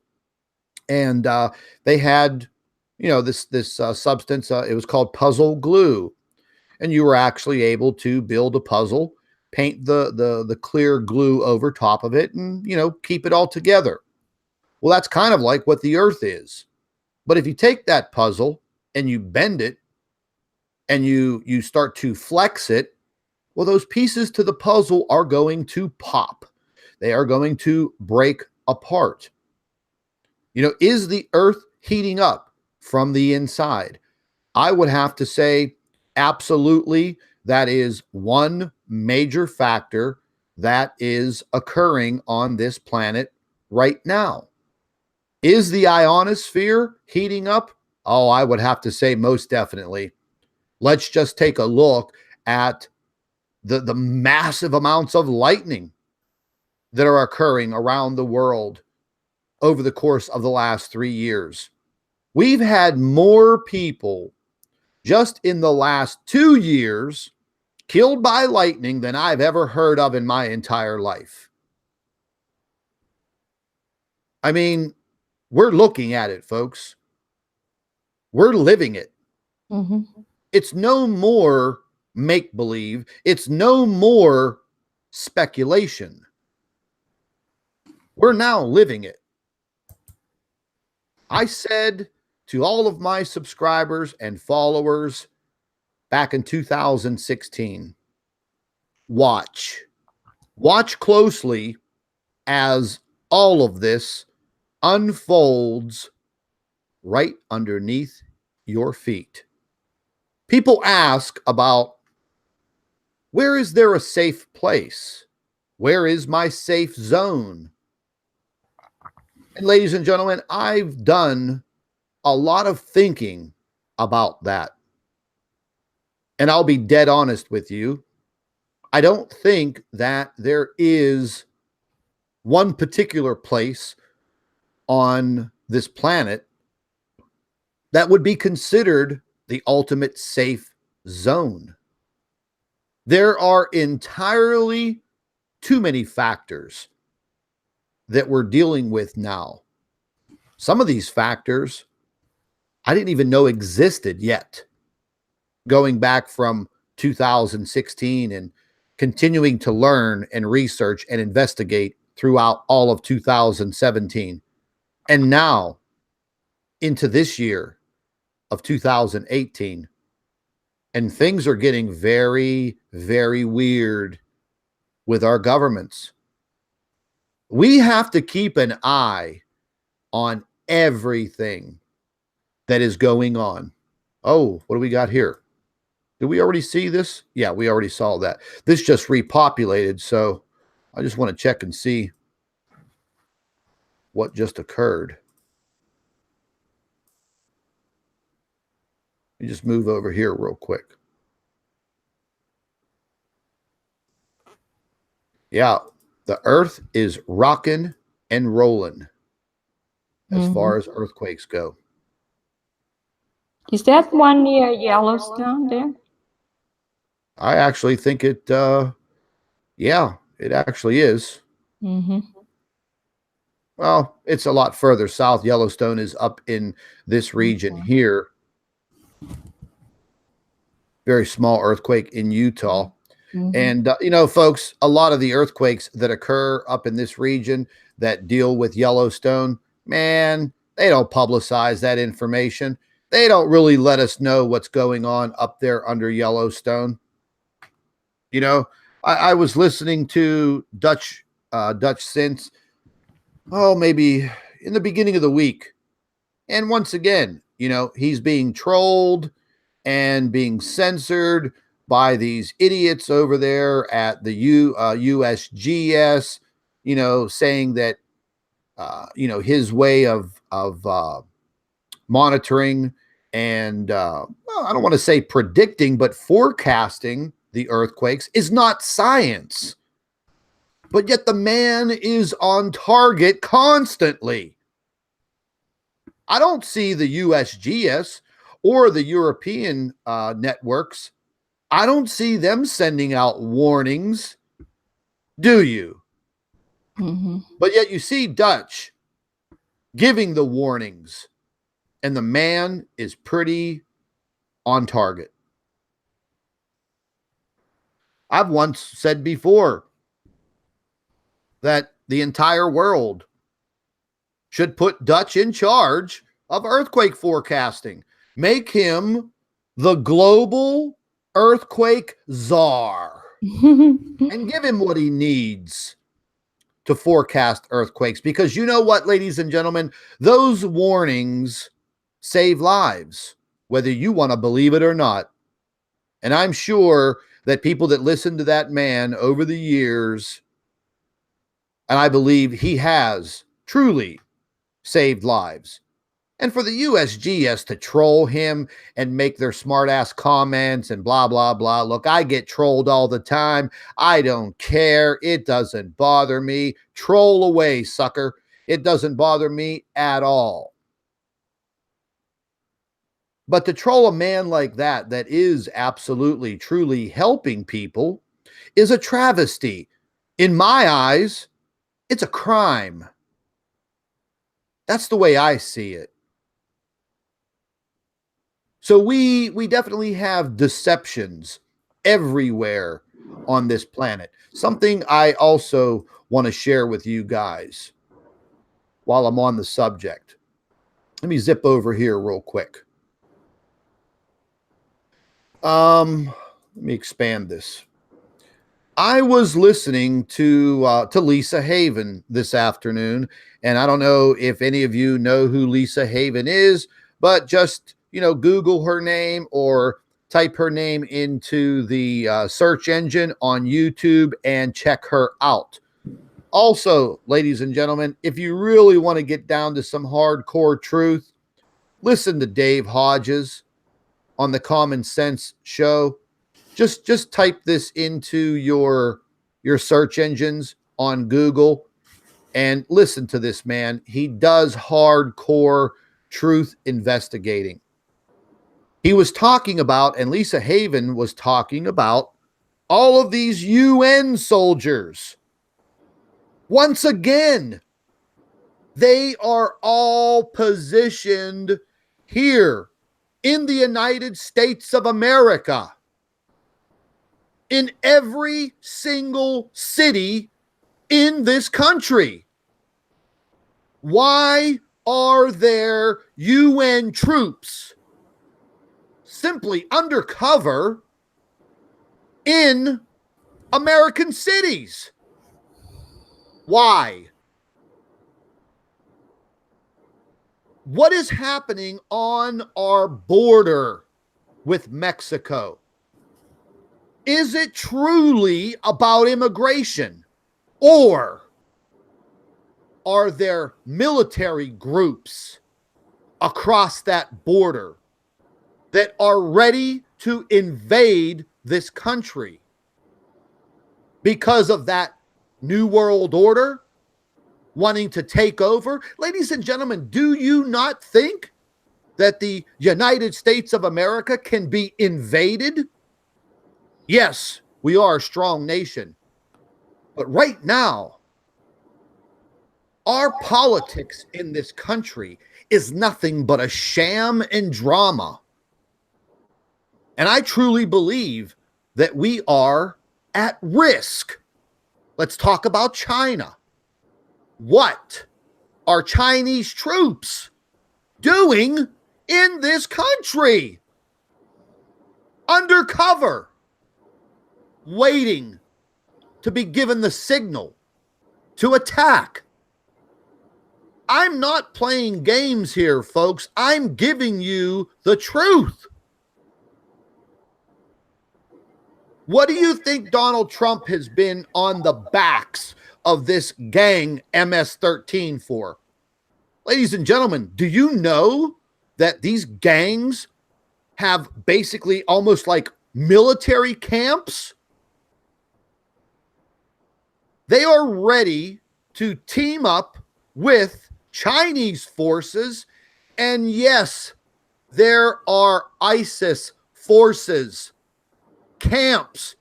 Speaker 1: And they had, you know, this substance. It was called puzzle glue. And you were actually able to build a puzzle, paint the clear glue over top of it, and, you know, keep it all together. Well, that's kind of like what the Earth is. But if you take that puzzle and you bend it and you start to flex it, well, those pieces to the puzzle are going to pop. They are going to break apart. You know, is the Earth heating up from the inside? I would have to say absolutely. That is one major factor that is occurring on this planet right now. Is the ionosphere heating up? Oh, I would have to say most definitely. Let's just take a look at the massive amounts of lightning that are occurring around the world over the course of the last 3 years. We've had more people just in the last 2 years killed by lightning than I've ever heard of in my entire life. I mean, we're looking at it, folks. We're living it.
Speaker 2: Mm-hmm.
Speaker 1: It's no more make-believe. It's no more speculation. We're now living it. I said to all of my subscribers and followers back in 2016, watch closely as all of this unfolds right underneath your feet. People ask about, where is there a safe place? Where is my safe zone? And ladies and gentlemen, I've done a lot of thinking about that. And I'll be dead honest with you. I don't think that there is one particular place on this planet that would be considered the ultimate safe zone. There are entirely too many factors that we're dealing with now. Some of these factors I didn't even know existed yet, going back from 2016 and continuing to learn and research and investigate throughout all of 2017. And now into this year of 2018. And things are getting very, very weird with our governments. We have to keep an eye on everything that is going on. Oh, what do we got here? Did we already see this? Yeah, we already saw that. This just repopulated, so I just want to check and see what just occurred. Let me just move over here real quick. Yeah, the Earth is rocking and rolling as far as earthquakes go.
Speaker 2: Is that one near Yellowstone there?
Speaker 1: I actually think it, yeah, it actually is.
Speaker 2: Mm-hmm.
Speaker 1: Well, it's a lot further south. Yellowstone is up in this region here. Very small earthquake in Utah. And, you know, folks, a lot of the earthquakes that occur up in this region that deal with Yellowstone, man, they don't publicize that information. They don't really let us know what's going on up there under Yellowstone. You know, I was listening to Dutch Sense, oh, maybe in the beginning of the week. And once again, he's being trolled and being censored by these idiots over there at the USGS, saying that, his way of monitoring and, well, I don't want to say predicting, but forecasting the earthquakes is not science. But yet the man is on target constantly. I don't see the USGS or the European networks. I don't see them sending out warnings. Do you?
Speaker 2: Mm-hmm.
Speaker 1: But yet you see Dutch giving the warnings, and the man is pretty on target. I've once said before that the entire world should put Dutch in charge of earthquake forecasting. Make him the global earthquake czar and give him what he needs to forecast earthquakes. Because you know what, ladies and gentlemen, those warnings save lives, whether you want to believe it or not. And I'm sure that people that listen to that man over the years, and I believe he has truly saved lives. And for the USGS to troll him and make their smart-ass comments and blah, blah, blah. Look, I get trolled all the time. I don't care. It doesn't bother me. Troll away, sucker. It doesn't bother me at all. But to troll a man like that is absolutely, truly helping people, is a travesty. In my eyes, it's a crime. That's the way I see it. So we definitely have deceptions everywhere on this planet. Something I also want to share with you guys while I'm on the subject. Let me zip over here real quick. Let me expand this. I was listening to Lisa Haven this afternoon, and I don't know if any of you know who Lisa Haven is, but just Google her name or type her name into the search engine on YouTube and check her out. Also, ladies and gentlemen, if you really want to get down to some hardcore truth, listen to Dave Hodges on the Common Sense Show. Just type this into your search engines on Google and listen to this man. He does hardcore truth investigating. He was talking about, and Lisa Haven was talking about, all of these UN soldiers. Once again, they are all positioned here in the United States of America, in every single city in this country. Why are there UN troops simply undercover in American cities? Why? What is happening on our border with Mexico? Is it truly about immigration? Or are there military groups across that border that are ready to invade this country because of that New World Order wanting to take over? Ladies and gentlemen, do you not think that the United States of America can be invaded? Yes, we are a strong nation. But right now, our politics in this country is nothing but a sham and drama. And I truly believe that we are at risk. Let's talk about China. What are Chinese troops doing in this country? Undercover, waiting to be given the signal to attack. I'm not playing games here, folks. I'm giving you the truth. What do you think Donald Trump has been on the backs of this gang MS-13 for? Ladies and gentlemen, do you know that these gangs have basically almost like military camps? They are ready to team up with Chinese forces. And yes, there are ISIS forces, camps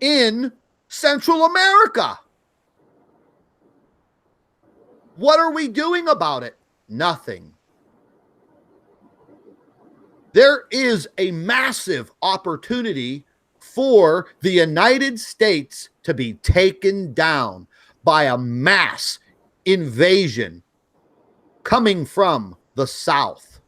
Speaker 1: in Central America. What are we doing about it? Nothing. There is a massive opportunity for the United States to be taken down by a mass invasion coming from the South.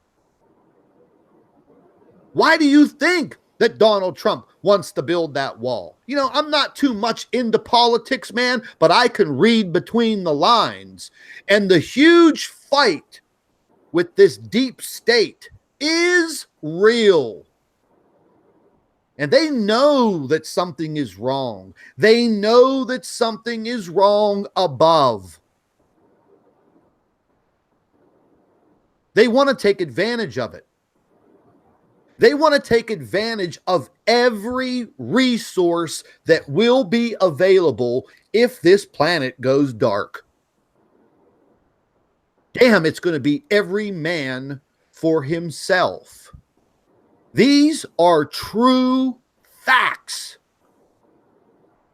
Speaker 1: Why do you think that Donald Trump wants to build that wall? You know, I'm not too much into politics, man, but I can read between the lines. And the huge fight with this deep state is real. And they know that something is wrong. They know that something is wrong above. They want to take advantage of it. They want to take advantage of every resource that will be available if this planet goes dark. Damn, it's going to be every man for himself. These are true facts.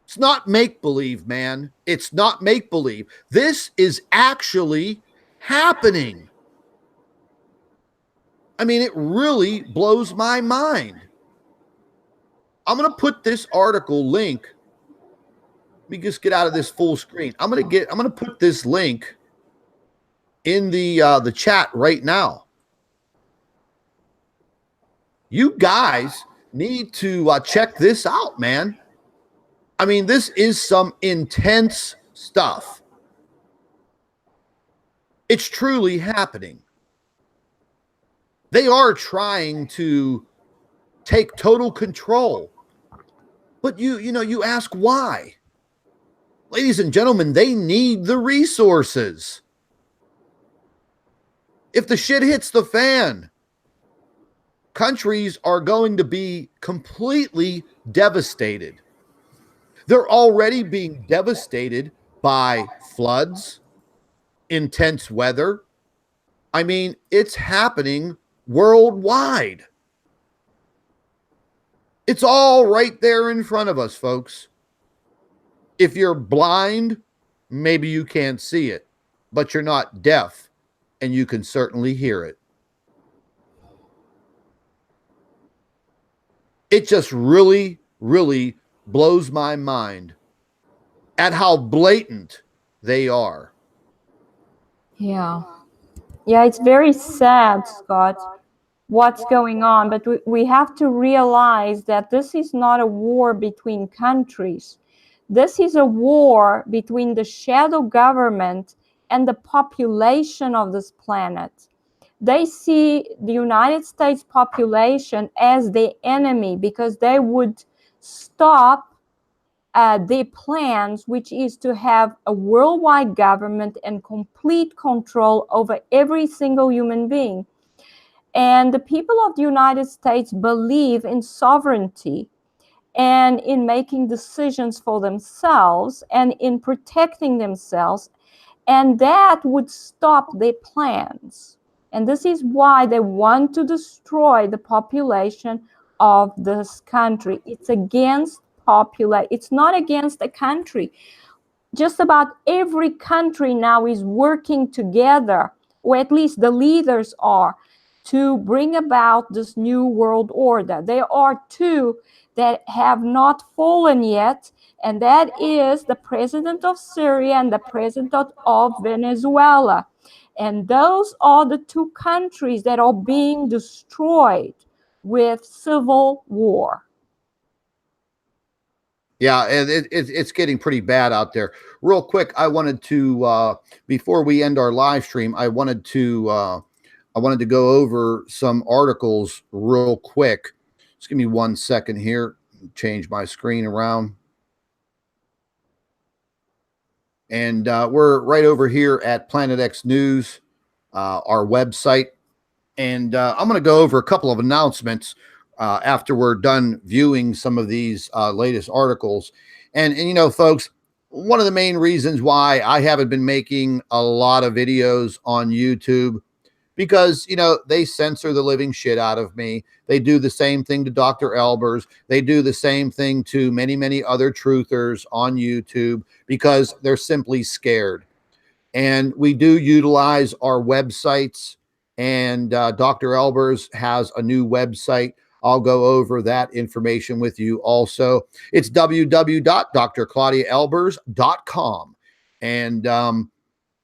Speaker 1: It's not make-believe, man. It's not make-believe. This is actually happening. I mean, it really blows my mind. I'm going to put this article link. Let me just get out of this full screen. I'm going to put this link in the chat right now. You guys need to check this out, man. I mean, this is some intense stuff. It's truly happening. They are trying to take total control. But you ask why? Ladies and gentlemen, they need the resources. If the shit hits the fan, countries are going to be completely devastated. They're already being devastated by floods, intense weather. I mean, it's happening worldwide. It's all right there in front of us, folks. If you're blind, maybe you can't see it, but you're not deaf, and you can certainly hear it. It just really, really blows my mind at how blatant they are.
Speaker 2: Yeah. Yeah, it's very sad, Scott, what's going on. But we have to realize that this is not a war between countries. This is a war between the shadow government and the population of this planet. They see the United States population as the enemy because they would stop their plans, which is to have a worldwide government and complete control over every single human being. And the people of the United States believe in sovereignty and in making decisions for themselves and in protecting themselves. And that would stop their plans. And this is why they want to destroy the population of this country. It's against it's not against a country. Just about every country now is working together, or at least the leaders are, to bring about this new world order. There are two that have not fallen yet, and that is the president of Syria and the president of Venezuela. And those are the two countries that are being destroyed with civil war.
Speaker 1: Yeah, and it's getting pretty bad out there. Real quick, I wanted to before we end our live stream, I wanted to go over some articles real quick. Just give me 1 second here. Change my screen around, and we're right over here at Planet X News, our website. And I'm going to go over a couple of announcements after we're done viewing some of these latest articles. And, you know, folks, one of the main reasons why I haven't been making a lot of videos on YouTube, because, you know, they censor the living shit out of me. They do the same thing to Dr. Albers. They do the same thing to many, many other truthers on YouTube because they're simply scared. And we do utilize our websites. And Dr. Albers has a new website. I'll go over that information with you also. It's www.drclaudiaalbers.com. And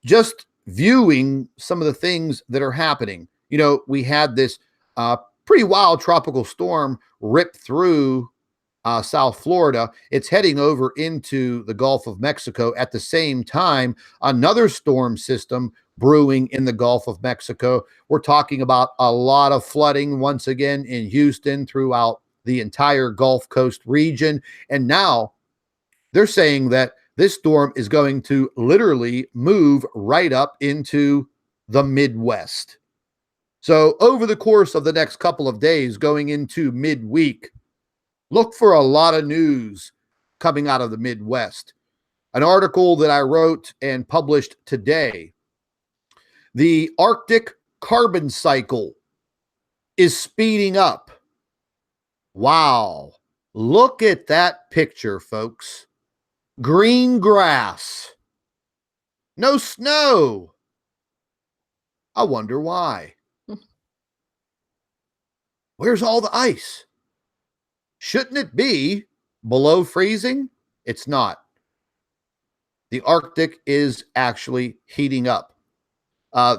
Speaker 1: just viewing some of the things that are happening. You know, we had this pretty wild tropical storm rip through South Florida. It's heading over into the Gulf of Mexico. At the same time, another storm system brewing in the Gulf of Mexico. We're talking about a lot of flooding once again in Houston, throughout the entire Gulf Coast region. And now they're saying that this storm is going to literally move right up into the Midwest. So over the course of the next couple of days, going into midweek, look for a lot of news coming out of the Midwest. An article that I wrote and published today: the Arctic carbon cycle is speeding up. Wow. Look at that picture, folks. Green grass. No snow. I wonder why. Where's all the ice? Shouldn't it be below freezing? It's not. The Arctic is actually heating up.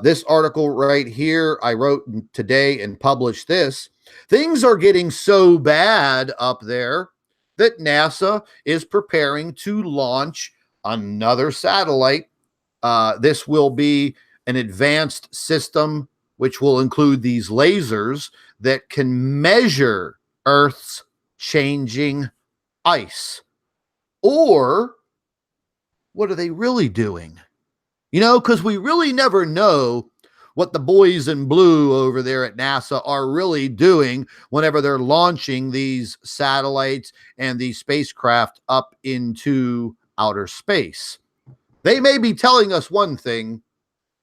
Speaker 1: This article right here, I wrote today and published this. Things are getting so bad up there that NASA is preparing to launch another satellite. This will be an advanced system which will include these lasers that can measure Earth's changing ice. Or what are they really doing? You know, because we really never know what the boys in blue over there at NASA are really doing whenever they're launching these satellites and these spacecraft up into outer space. They may be telling us one thing,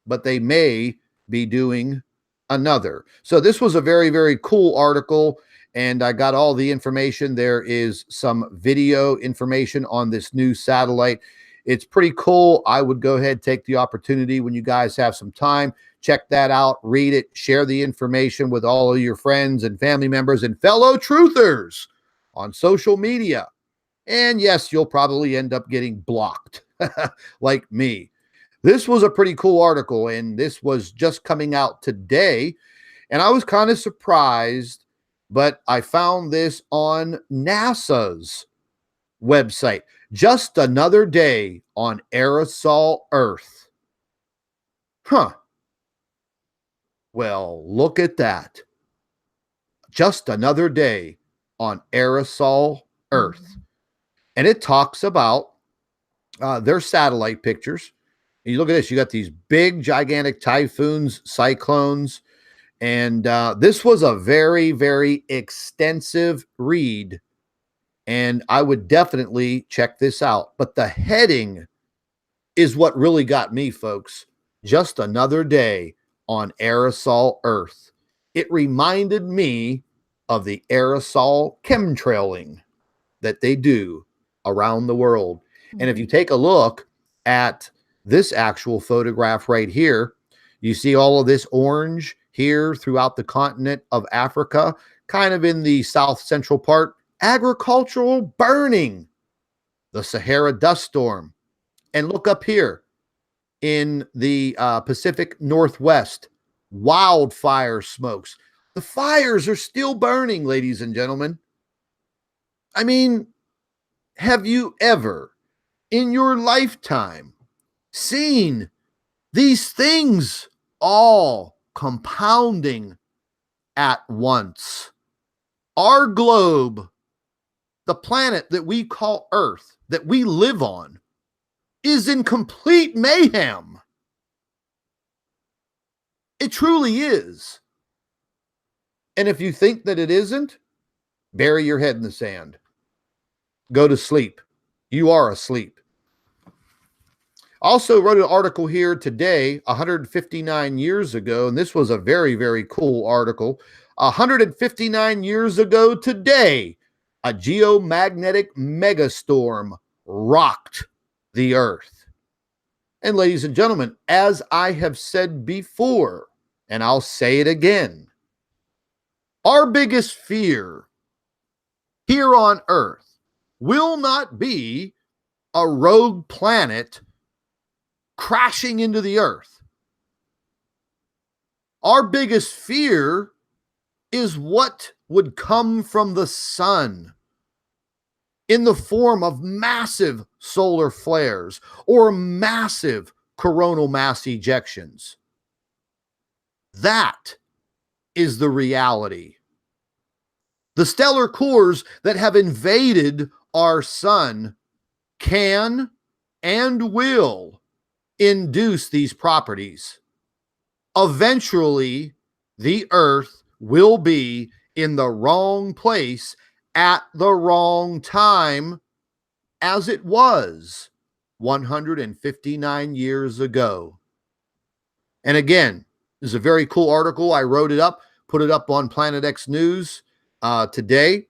Speaker 1: but they may be doing another. So this was a very, very cool article, and I got all the information. There is some video information on this new satellite. It's pretty cool. I would go ahead, take the opportunity when you guys have some time, check that out, read it, share the information with all of your friends and family members and fellow truthers on social media. And yes, you'll probably end up getting blocked like me. This was a pretty cool article, and this was just coming out today. And I was kind of surprised, but I found this on NASA's website. Just another day on aerosol Earth. Huh. Well, look at that. Just another day on aerosol Earth. And it talks about their satellite pictures. And you look at this, you got these big, gigantic typhoons, cyclones. And this was a very, very extensive read. And I would definitely check this out. But the heading is what really got me, folks. Just another day on aerosol Earth. It reminded me of the aerosol chemtrailing that they do around the world. And if you take a look at this actual photograph right here, you see all of this orange here throughout the continent of Africa, kind of in the south central part. Agricultural burning, the Sahara dust storm. And look up here in the Pacific Northwest, wildfire smokes. The fires are still burning, ladies and gentlemen. I mean, have you ever in your lifetime seen these things all compounding at once? Our globe, the planet that we call Earth, that we live on, is in complete mayhem. It truly is. And if you think that it isn't, bury your head in the sand. Go to sleep. You are asleep. Also wrote an article here today, 159 years ago, and this was a very, very cool article. 159 years ago today, a geomagnetic megastorm rocked the Earth. And ladies and gentlemen, as I have said before, and I'll say it again, our biggest fear here on Earth will not be a rogue planet crashing into the Earth. Our biggest fear is what would come from the sun in the form of massive solar flares or massive coronal mass ejections. That is the reality. The stellar cores that have invaded our sun can and will induce these properties. Eventually, the Earth will be in the wrong place at the wrong time, as it was 159 years ago. And again, this is a very cool article. I wrote it up, put it up on Planet X News today.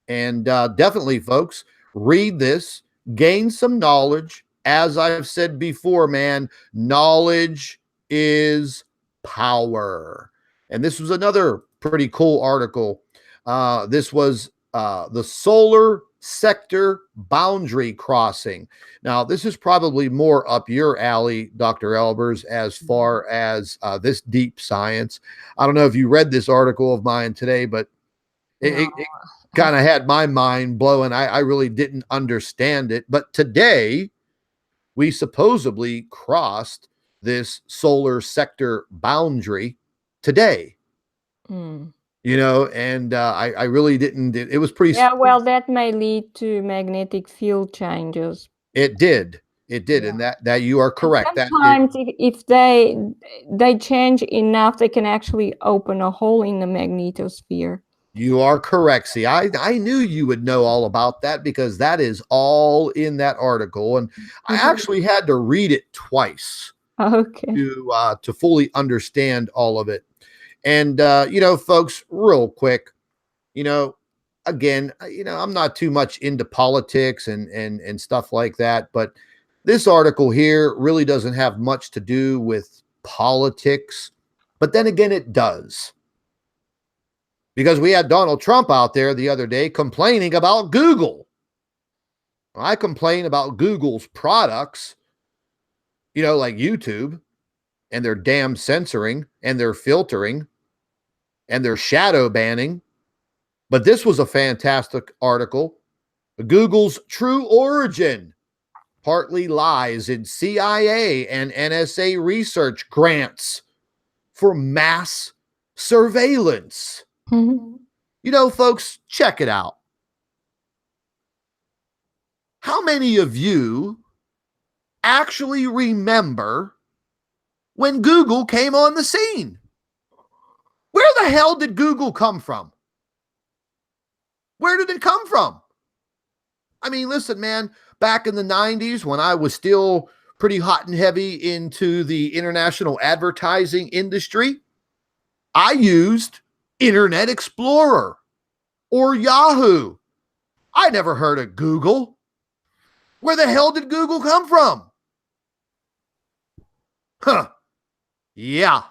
Speaker 1: And definitely, folks, read this, gain some knowledge. As I've said before, man, knowledge is power. And this was another pretty cool article. This was the solar sector boundary crossing. Now, this is probably more up your alley, Dr. Albers, as far as this deep science. I don't know if you read this article of mine today, but it kind of had my mind blowing. I really didn't understand it. But today, we supposedly crossed this solar sector boundary today. You know, and I really didn't. It was pretty.
Speaker 2: Yeah, well, that may lead to magnetic field changes.
Speaker 1: It did. It did, and that you are correct.
Speaker 2: And sometimes, if they change enough, they can actually open a hole in the magnetosphere.
Speaker 1: You are correct. See, I knew you would know all about that because that is all in that article, and I actually had to read it twice.
Speaker 2: Okay.
Speaker 1: To fully understand all of it. And you know, folks, real quick, you know, again, you know, I'm not too much into politics and stuff like that, but this article here really doesn't have much to do with politics. But then again, it does. Because we had Donald Trump out there the other day complaining about Google. I complain about Google's products, you know, like YouTube and their damn censoring and their filtering and their shadow banning. But this was a fantastic article. Google's true origin partly lies in CIA and NSA research grants for mass surveillance. You know, folks, check it out. How many of you actually remember when Google came on the scene? Where the hell did Google come from? Where did it come from? I mean, listen, man, back in the 90s when I was still pretty hot and heavy into the international advertising industry, I used Internet Explorer or Yahoo. I never heard of Google. Where the hell did Google come from? Huh. Yeah.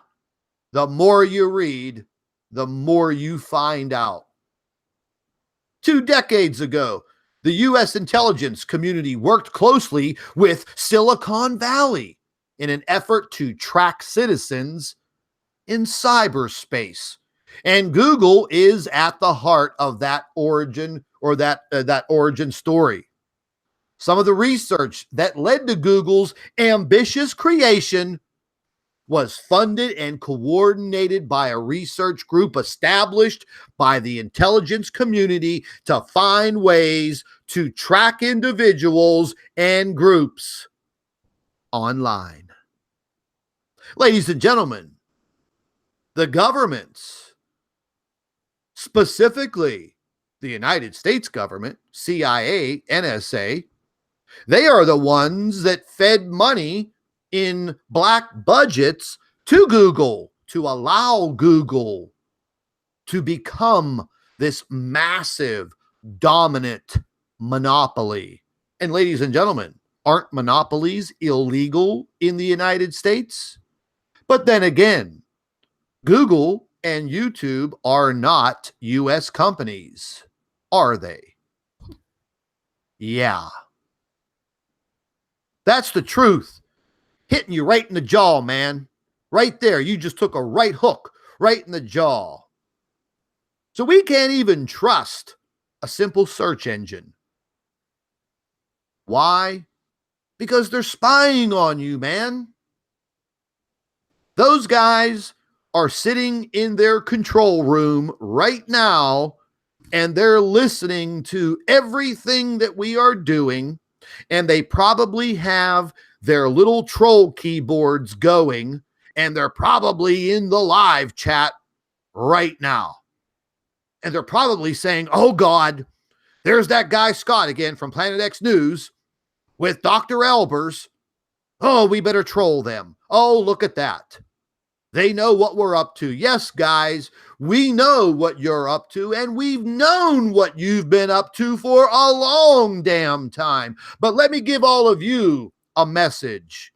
Speaker 1: The more you read, the more you find out. 2 decades ago, the U.S. intelligence community worked closely with Silicon Valley in an effort to track citizens in cyberspace. And Google is at the heart of that origin or that origin story. Some of the research that led to Google's ambitious creation was funded and coordinated by a research group established by the intelligence community to find ways to track individuals and groups online. Ladies and gentlemen, the governments, specifically the United States government, CIA, NSA, they are the ones that fed money in black budgets to Google to allow Google to become this massive, dominant monopoly. And ladies and gentlemen, aren't monopolies illegal in the United States? But then again, Google and YouTube are not US companies, are they? Yeah. That's the truth. Hitting you right in the jaw, man. Right there. You just took a right hook right in the jaw. So we can't even trust a simple search engine. Why? Because they're spying on you, man. Those guys are sitting in their control room right now, and they're listening to everything that we are doing, and they probably have their little troll keyboards going, and they're probably in the live chat right now. And they're probably saying, oh God, there's that guy Scott again from Planet X News with Dr. Albers. Oh, we better troll them. Oh, look at that. They know what we're up to. Yes, guys, we know what you're up to, and we've known what you've been up to for a long damn time. But let me give all of you a message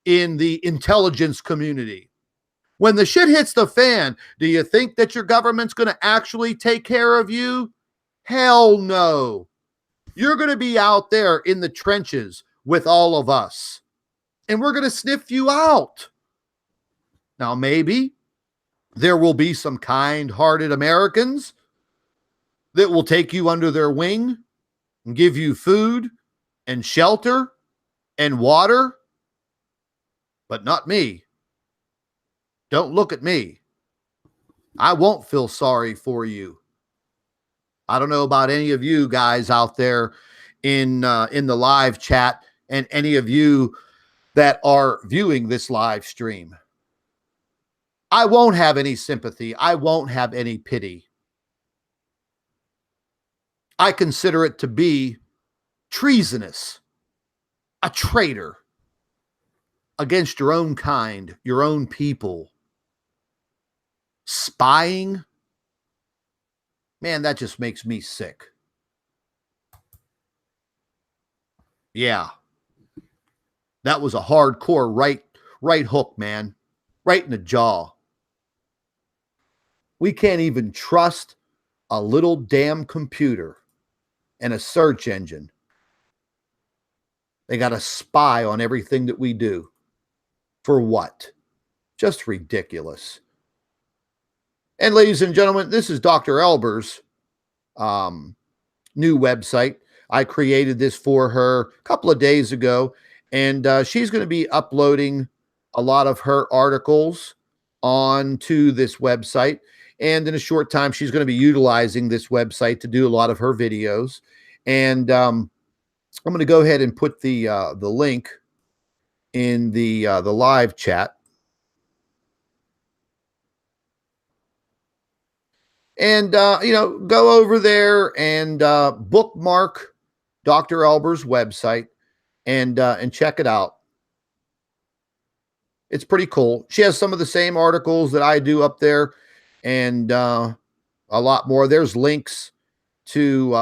Speaker 1: in the intelligence community. When the shit hits the fan, do you think that your government's going to actually take care of you? Hell no. You're going to be out there in the trenches with all of us, and we're going to sniff you out. Now, maybe there will be some kind-hearted Americans that will take you under their wing and give you food and shelter and water, but not me. Don't look at me. I won't feel sorry for you. I don't know about any of you guys out there in the live chat and any of you that are viewing this live stream. I won't have any sympathy. I won't have any pity. I consider it to be treasonous, a traitor against your own kind, your own people. Spying, man, that just makes me sick. Yeah, that was a hardcore right hook, man, right in the jaw. We can't even trust a little damn computer and a search engine. They got to spy on everything that we do. For what? Just ridiculous. And ladies and gentlemen, this is Dr. Albers' new website. I created this for her a couple of days ago, and she's going to be uploading a lot of her articles onto this website. And in a short time, she's going to be utilizing this website to do a lot of her videos. And I'm going to go ahead and put the link in the live chat. And, go over there and bookmark Dr. Albers' website and check it out. It's pretty cool. She has some of the same articles that I do up there and a lot more. There's links to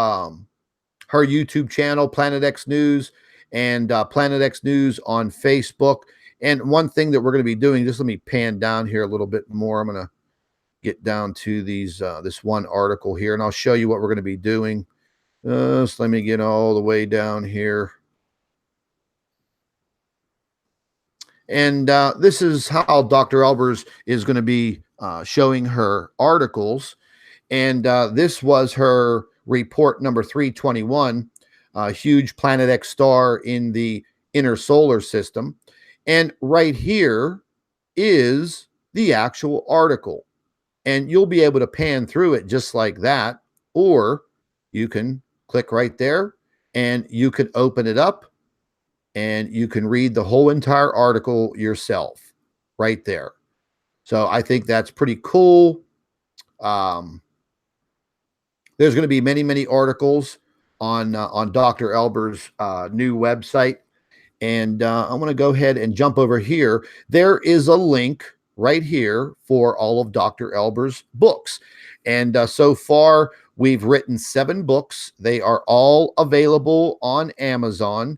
Speaker 1: her YouTube channel, Planet X News, and Planet X News on Facebook. And one thing that we're going to be doing, just let me pan down here a little bit more. I'm going to get down to these this one article here, and I'll show you what we're going to be doing. So let me get all the way down here. And this is how Dr. Albers is going to be showing her articles. And this was her report number 321 a huge Planet X star in the inner solar system. And right here is the actual article. And you'll be able to pan through it just like that. Or you can click right there and you can open it up and you can read the whole entire article yourself right there. So I think that's pretty cool. There's going to be many, many articles on Dr. Albers' new website. And I'm going to go ahead and jump over here. There is a link right here for all of Dr. Albers' books. And so far, we've written 7 books. They are all available on Amazon.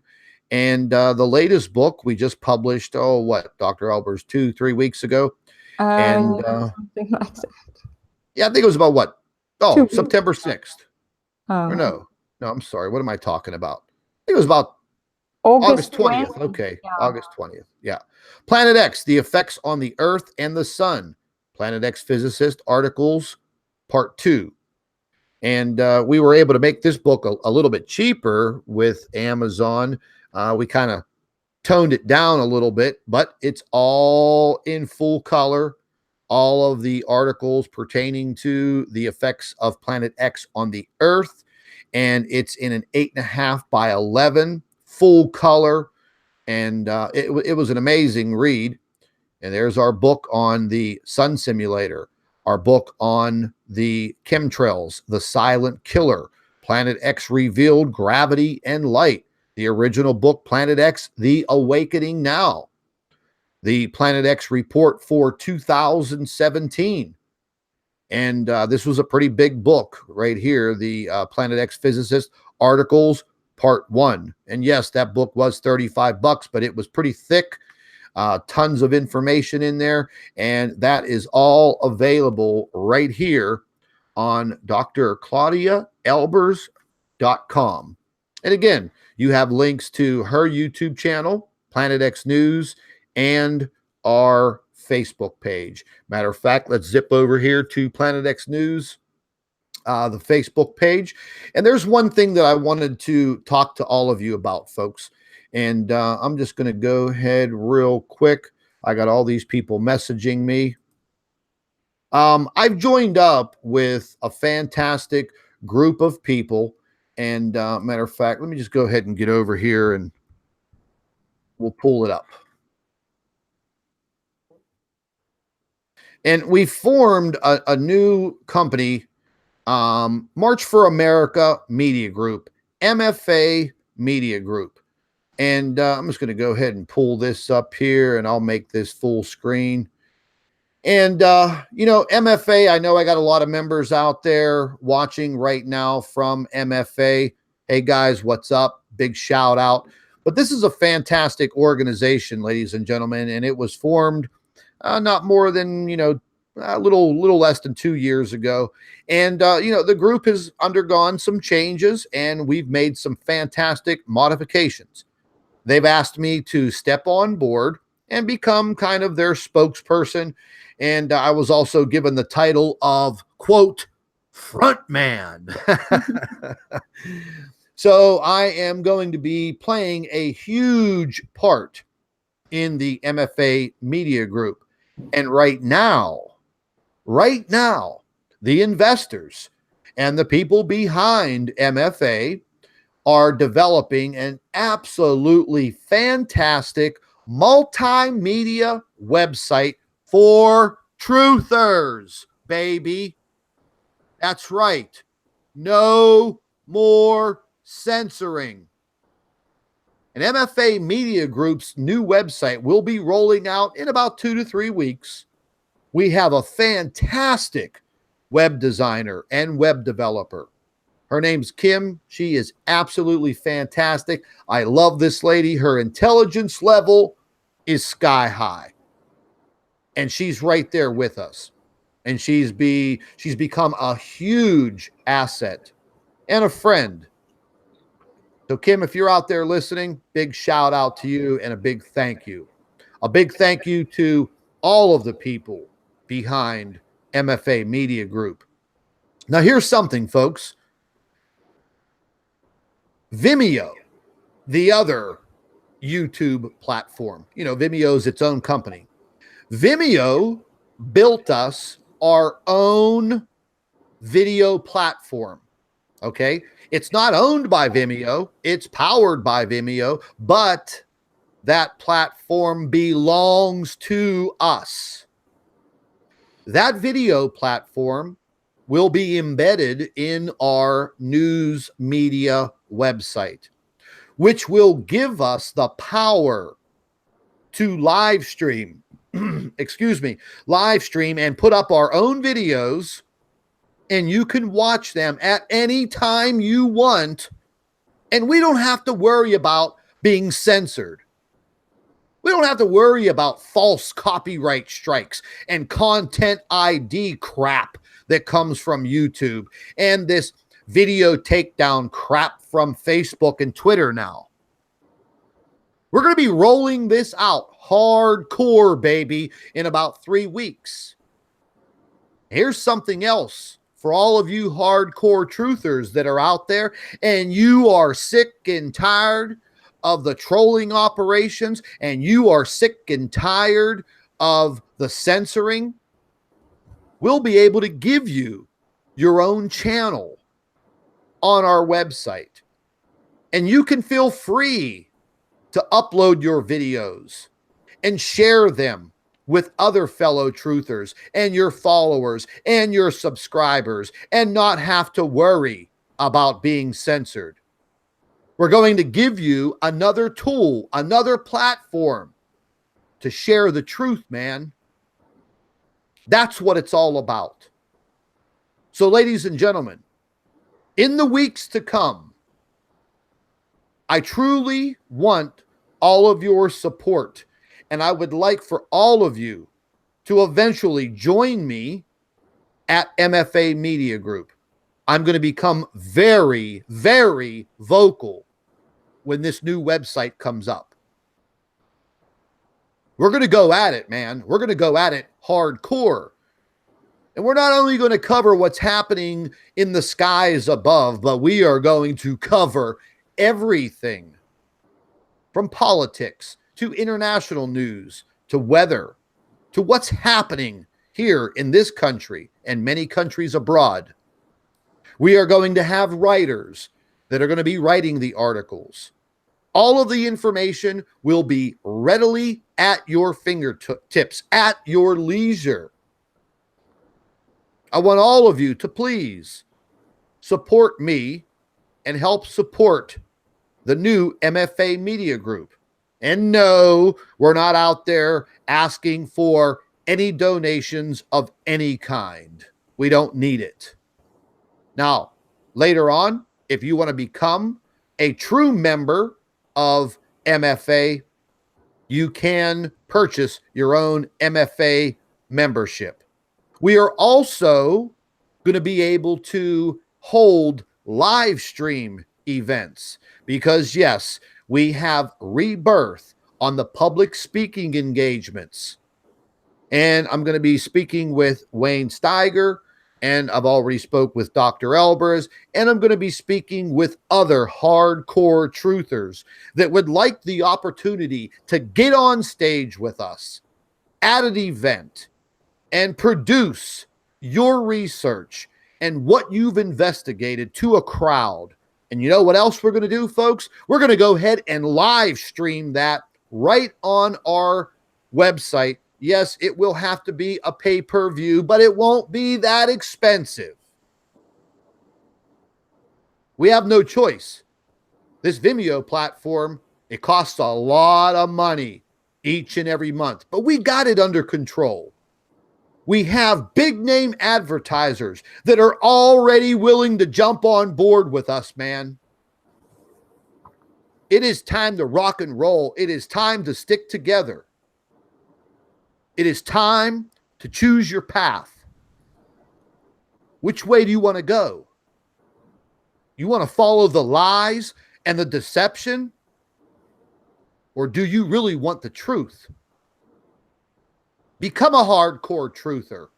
Speaker 1: And the latest book we just published, Dr. Albers, 2-3 weeks ago. And
Speaker 2: something like that.
Speaker 1: Yeah, I think it was about what? Oh, September 6th.
Speaker 2: Oh.
Speaker 1: Or no, I'm sorry. What am I talking about? I think it was about
Speaker 2: August
Speaker 1: 20th. Okay, yeah. August 20th. Yeah. Planet X, the effects on the Earth and the Sun. Planet X Physicist Articles, Part 2. And we were able to make this book a little bit cheaper with Amazon. We kind of toned it down a little bit, but it's all in full color. All of the articles pertaining to the effects of Planet X on the Earth. And it's in an 8.5 by 11 full color. And it was an amazing read. And there's our book on the Sun Simulator, our book on the chemtrails, the silent killer, Planet X revealed gravity and light, the original book, Planet X, The Awakening Now, the Planet X report for 2017. And this was a pretty big book right here, the Planet X Physicist Articles, Part 1. And yes, that book was $35, but it was pretty thick, tons of information in there. And that is all available right here on drclaudiaalbers.com. And again, you have links to her YouTube channel, Planet X News, and our Facebook page. Matter of fact, let's zip over here to Planet X News, the Facebook page. And there's one thing that I wanted to talk to all of you about, folks. And I'm just going to go ahead real quick. I got all these people messaging me. I've joined up with a fantastic group of people. And matter of fact, let me just go ahead and get over here and we'll pull it up. And we formed a new company, March for America Media Group, MFA Media Group. And I'm just going to go ahead and pull this up here and I'll make this full screen. And, MFA, I know I got a lot of members out there watching right now from MFA. Hey guys, what's up? Big shout out. But this is a fantastic organization, ladies and gentlemen, and it was formed not more than, a little less than 2 years ago. And, the group has undergone some changes and we've made some fantastic modifications. They've asked me to step on board and become kind of their spokesperson. And I was also given the title of, quote, frontman. So I am going to be playing a huge part in the MFA Media Group. And right now, the investors and the people behind MFA are developing an absolutely fantastic multimedia website for truthers, baby. That's right. No more censoring. And MFA Media Group's new website will be rolling out in about 2 to 3 weeks. We have a fantastic web designer and web developer. Her name's Kim. She is absolutely fantastic. I love this lady. Her intelligence level is sky high. And she's right there with us. And she's become a huge asset and a friend. So Kim, if you're out there listening, big shout out to you and a big thank you. A big thank you to all of the people behind MFA Media Group. Now here's something, folks. Vimeo, the other YouTube platform. You know, Vimeo is its own company. Vimeo built us our own video platform. Okay. It's not owned by Vimeo, it's powered by Vimeo, but that platform belongs to us. That video platform will be embedded in our news media website, which will give us the power to live stream, live stream and put up our own videos, and you can watch them at any time you want, and we don't have to worry about being censored. We don't have to worry about false copyright strikes and content ID crap that comes from YouTube and this video takedown crap from Facebook and Twitter now. We're going to be rolling this out hardcore, baby, in about 3 weeks. Here's something else for all of you hardcore truthers that are out there and you are sick and tired of the trolling operations and you are sick and tired of the censoring. We'll be able to give you your own channel on our website, and you can feel free to upload your videos and share them with other fellow truthers and your followers and your subscribers and not have to worry about being censored. We're going to give you another tool, another platform to share the truth, man. That's what it's all about. So, ladies and gentlemen, in the weeks to come, I truly want all of your support, and I would like for all of you to eventually join me at MFA Media Group. I'm going to become very, very vocal when this new website comes up. We're going to go at it, man. We're going to go at it hardcore. And we're not only going to cover what's happening in the skies above, but we are going to cover everything from politics to international news to weather to what's happening here in this country and many countries abroad. We are going to have writers that are going to be writing the articles. All of the information will be readily at your fingertips, at your leisure. I want all of you to please support me and help support the new MFA Media Group. And no, we're not out there asking for any donations of any kind. We don't need it. Now, later on, if you want to become a true member of MFA, you can purchase your own MFA membership. We are also going to be able to hold live stream events because, yes, we have rebirth on the public speaking engagements. And I'm going to be speaking with Wayne Steiger, and I've already spoke with Dr. Albers, and I'm going to be speaking with other hardcore truthers that would like the opportunity to get on stage with us at an event and produce your research and what you've investigated to a crowd. And you know what else we're going to do, folks? We're going to go ahead and live stream that right on our website. Yes, it will have to be a pay-per-view, but it won't be that expensive. We have no choice. This Vimeo platform, it costs a lot of money each and every month, but we got it under control. We have big name advertisers that are already willing to jump on board with us, man. It is time to rock and roll. It is time to stick together. It is time to choose your path. Which way do you want to go? You want to follow the lies and the deception? Or do you really want the truth? Become a hardcore truther.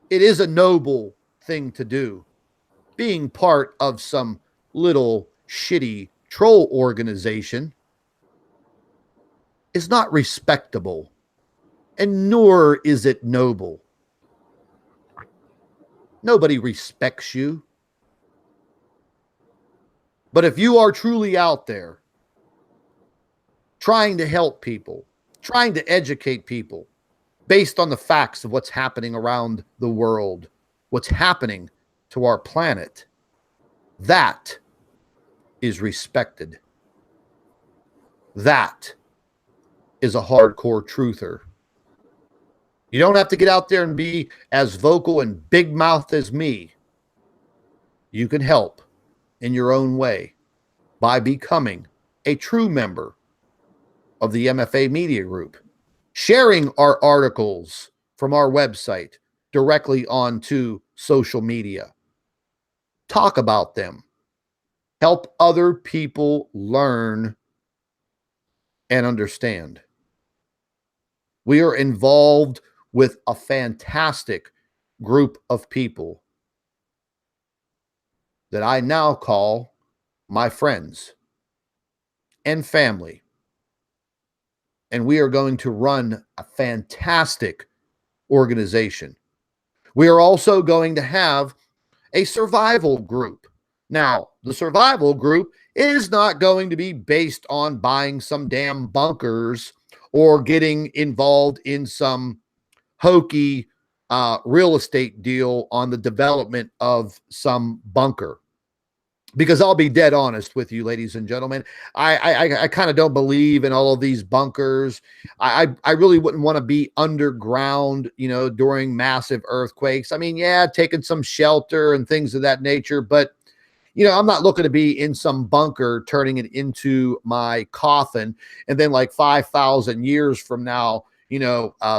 Speaker 1: It is a noble thing to do. being part of some little shitty troll organization is not respectable, and nor is it noble. Nobody respects you. But if you are truly out there trying to help people, trying to educate people based on the facts of what's happening around the world, what's happening to our planet, that is respected. That is a hardcore truther. You don't have to get out there and be as vocal and big mouthed as me. You can help in your own way by becoming a true member of the MFA Media Group, sharing our articles from our website directly onto social media. Talk about them. Help other people learn and understand. We are involved with a fantastic group of people that I now call my friends and family. And we are going to run a fantastic organization. We are also going to have a survival group. Now, the survival group is not going to be based on buying some damn bunkers or getting involved in some hokey real estate deal on the development of some bunker. Because I'll be dead honest with you, ladies and gentlemen, I kind of don't believe in all of these bunkers. I really wouldn't want to be underground, during massive earthquakes. I mean, yeah, taking some shelter and things of that nature, but I'm not looking to be in some bunker, turning it into my coffin, and then like 5,000 years from now,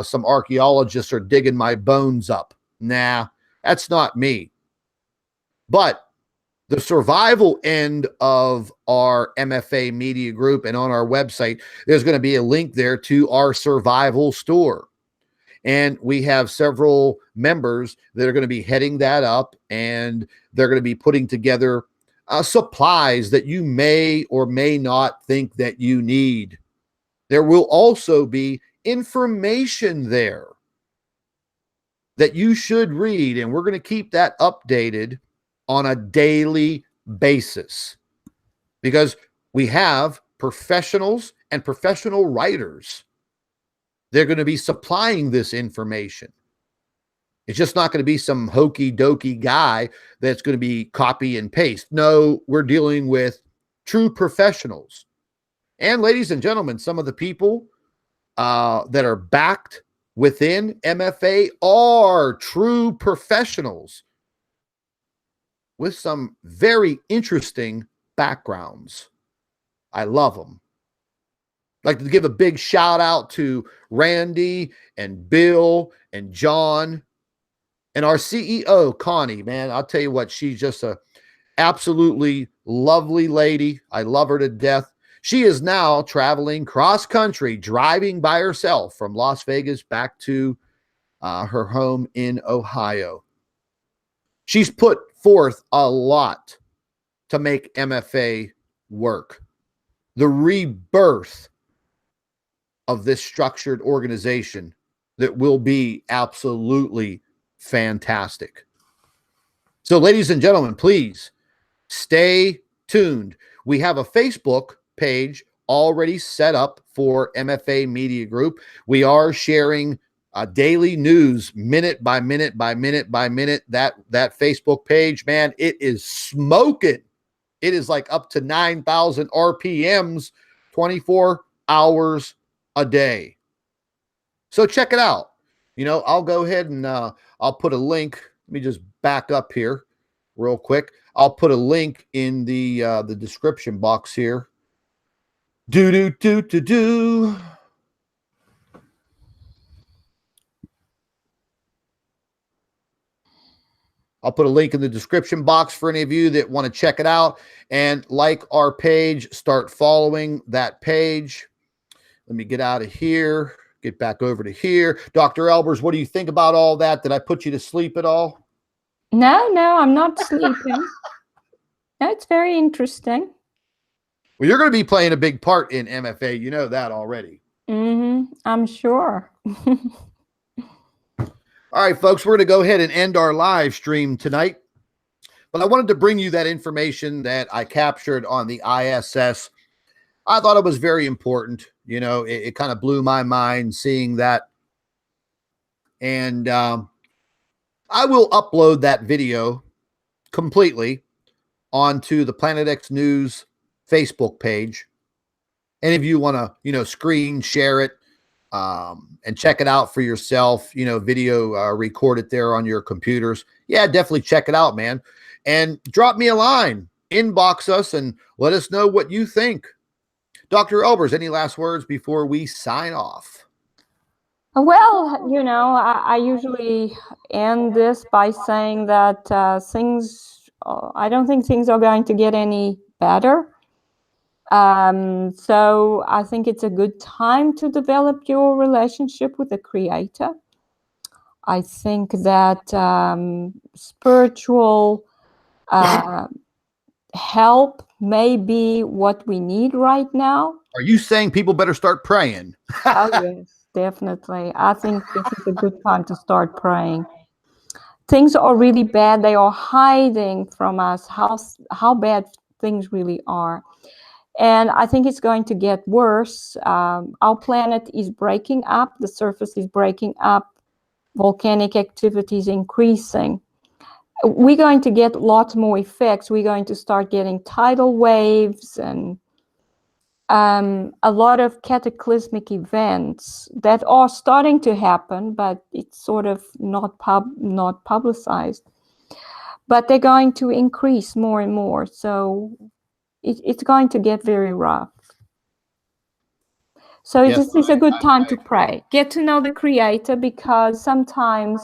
Speaker 1: some archaeologists are digging my bones up. Nah, that's not me. But the survival end of our MFA Media Group and on our website, there's going to be a link there to our survival store. And we have several members that are going to be heading that up, and they're going to be putting together supplies that you may or may not think that you need. There will also be information there that you should read, and we're going to keep that updated on a daily basis, because we have professionals and professional writers. They're going to be supplying this information. It's just not going to be some hokey dokey guy that's going to be copy and paste. No, we're dealing with true professionals. And ladies and gentlemen, some of the people that are backed within MFA are true professionals with some very interesting backgrounds. I love them. I'd like to give a big shout out to Randy and Bill and John and our CEO, Connie. Man, I'll tell you what, she's just a absolutely lovely lady. I love her to death. She is now traveling cross country, driving by herself from Las Vegas back to her home in Ohio. She's put forth a lot to make MFA work. The rebirth of this structured organization that will be absolutely fantastic. So, ladies and gentlemen, please stay tuned. We have a Facebook page already set up for MFA Media Group. We are sharing daily news, minute by minute by minute by minute. That Facebook page, man, it is smoking. It is like up to 9,000 RPMs, 24 hours a day. So check it out. I'll go ahead and I'll put a link. Let me just back up here real quick. I'll put a link in the description box here. I'll put a link in the description box for any of you that want to check it out and like our page. Start following that page. Let me get out of here. Get back over to here. Dr. Albers, what do you think about all that? Did I put you to sleep at all?
Speaker 2: No, I'm not sleeping. No, it's very interesting.
Speaker 1: Well, you're going to be playing a big part in MFA. You know that already.
Speaker 2: I'm sure.
Speaker 1: All right, folks, we're going to go ahead and end our live stream tonight. But I wanted to bring you that information that I captured on the ISS. I thought it was very important. You know, it kind of blew my mind seeing that. And I will upload that video completely onto the Planet X News Facebook page. Any of you want to, screen share it and check it out for yourself, video record it there on your computers. Yeah, definitely check it out, man. And drop me a line, inbox us, and let us know what you think. Dr. Albers, any last words before we sign off?
Speaker 2: Well, I usually end this by saying that I don't think things are going to get any better. So I think it's a good time to develop your relationship with the Creator. I think that spiritual help may be what we need right now.
Speaker 1: Are you saying people better start praying?
Speaker 2: Oh, yes, definitely. I think this is a good time to start praying. Things are really bad. They are hiding from us how bad things really are. And I think it's going to get worse. Our planet is breaking up. The surface is breaking up. Volcanic activity is increasing. We're going to get lots more effects. We're going to start getting tidal waves and a lot of cataclysmic events that are starting to happen, but it's sort of not publicized. But they're going to increase more and more. So it's going to get very rough. So yes, this is a good time to pray. Get to know the Creator, because sometimes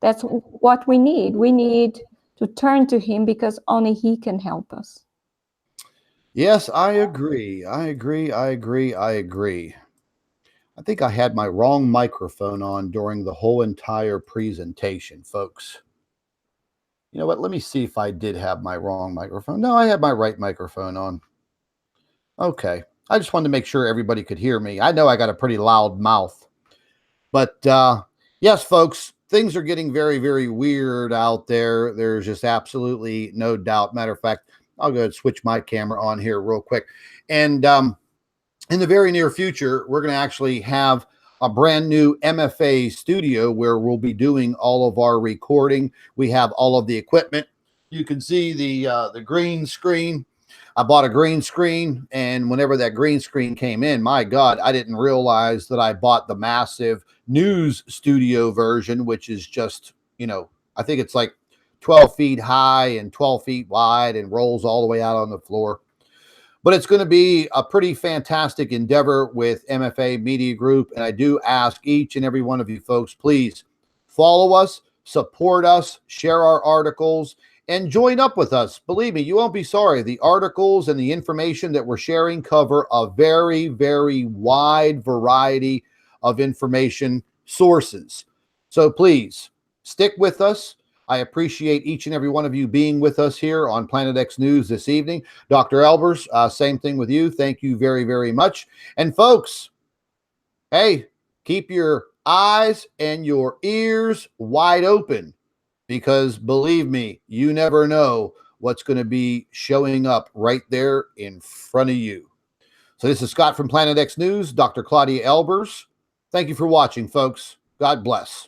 Speaker 2: that's what we need. We need to turn to Him because only He can help us.
Speaker 1: Yes, I agree. I think I had my wrong microphone on during the whole entire presentation, folks. You know what? Let me see if I did have my wrong microphone. No, I had my right microphone on. Okay. I just wanted to make sure everybody could hear me. I know I got a pretty loud mouth. But yes, folks, things are getting very, very weird out there. There's just absolutely no doubt. Matter of fact, I'll go ahead and switch my camera on here real quick. And in the very near future, we're going to actually have a brand new MFA studio where we'll be doing all of our recording. We have all of the equipment. You can see the green screen. I bought a green screen, and whenever that green screen came in, my God, I didn't realize that I bought the massive news studio version, which is just, I think it's like 12 feet high and 12 feet wide and rolls all the way out on the floor. But it's going to be a pretty fantastic endeavor with MFA Media Group. And I do ask each and every one of you folks, please follow us, support us, share our articles, and join up with us. Believe me, you won't be sorry. The articles and the information that we're sharing cover a very, very wide variety of information sources. So please stick with us. I appreciate each and every one of you being with us here on Planet X News this evening. Dr. Albers, same thing with you. Thank you very, very much. And folks, hey, keep your eyes and your ears wide open, because believe me, you never know what's going to be showing up right there in front of you. So this is Scott from Planet X News, Dr. Claudia Albers. Thank you for watching, folks. God bless.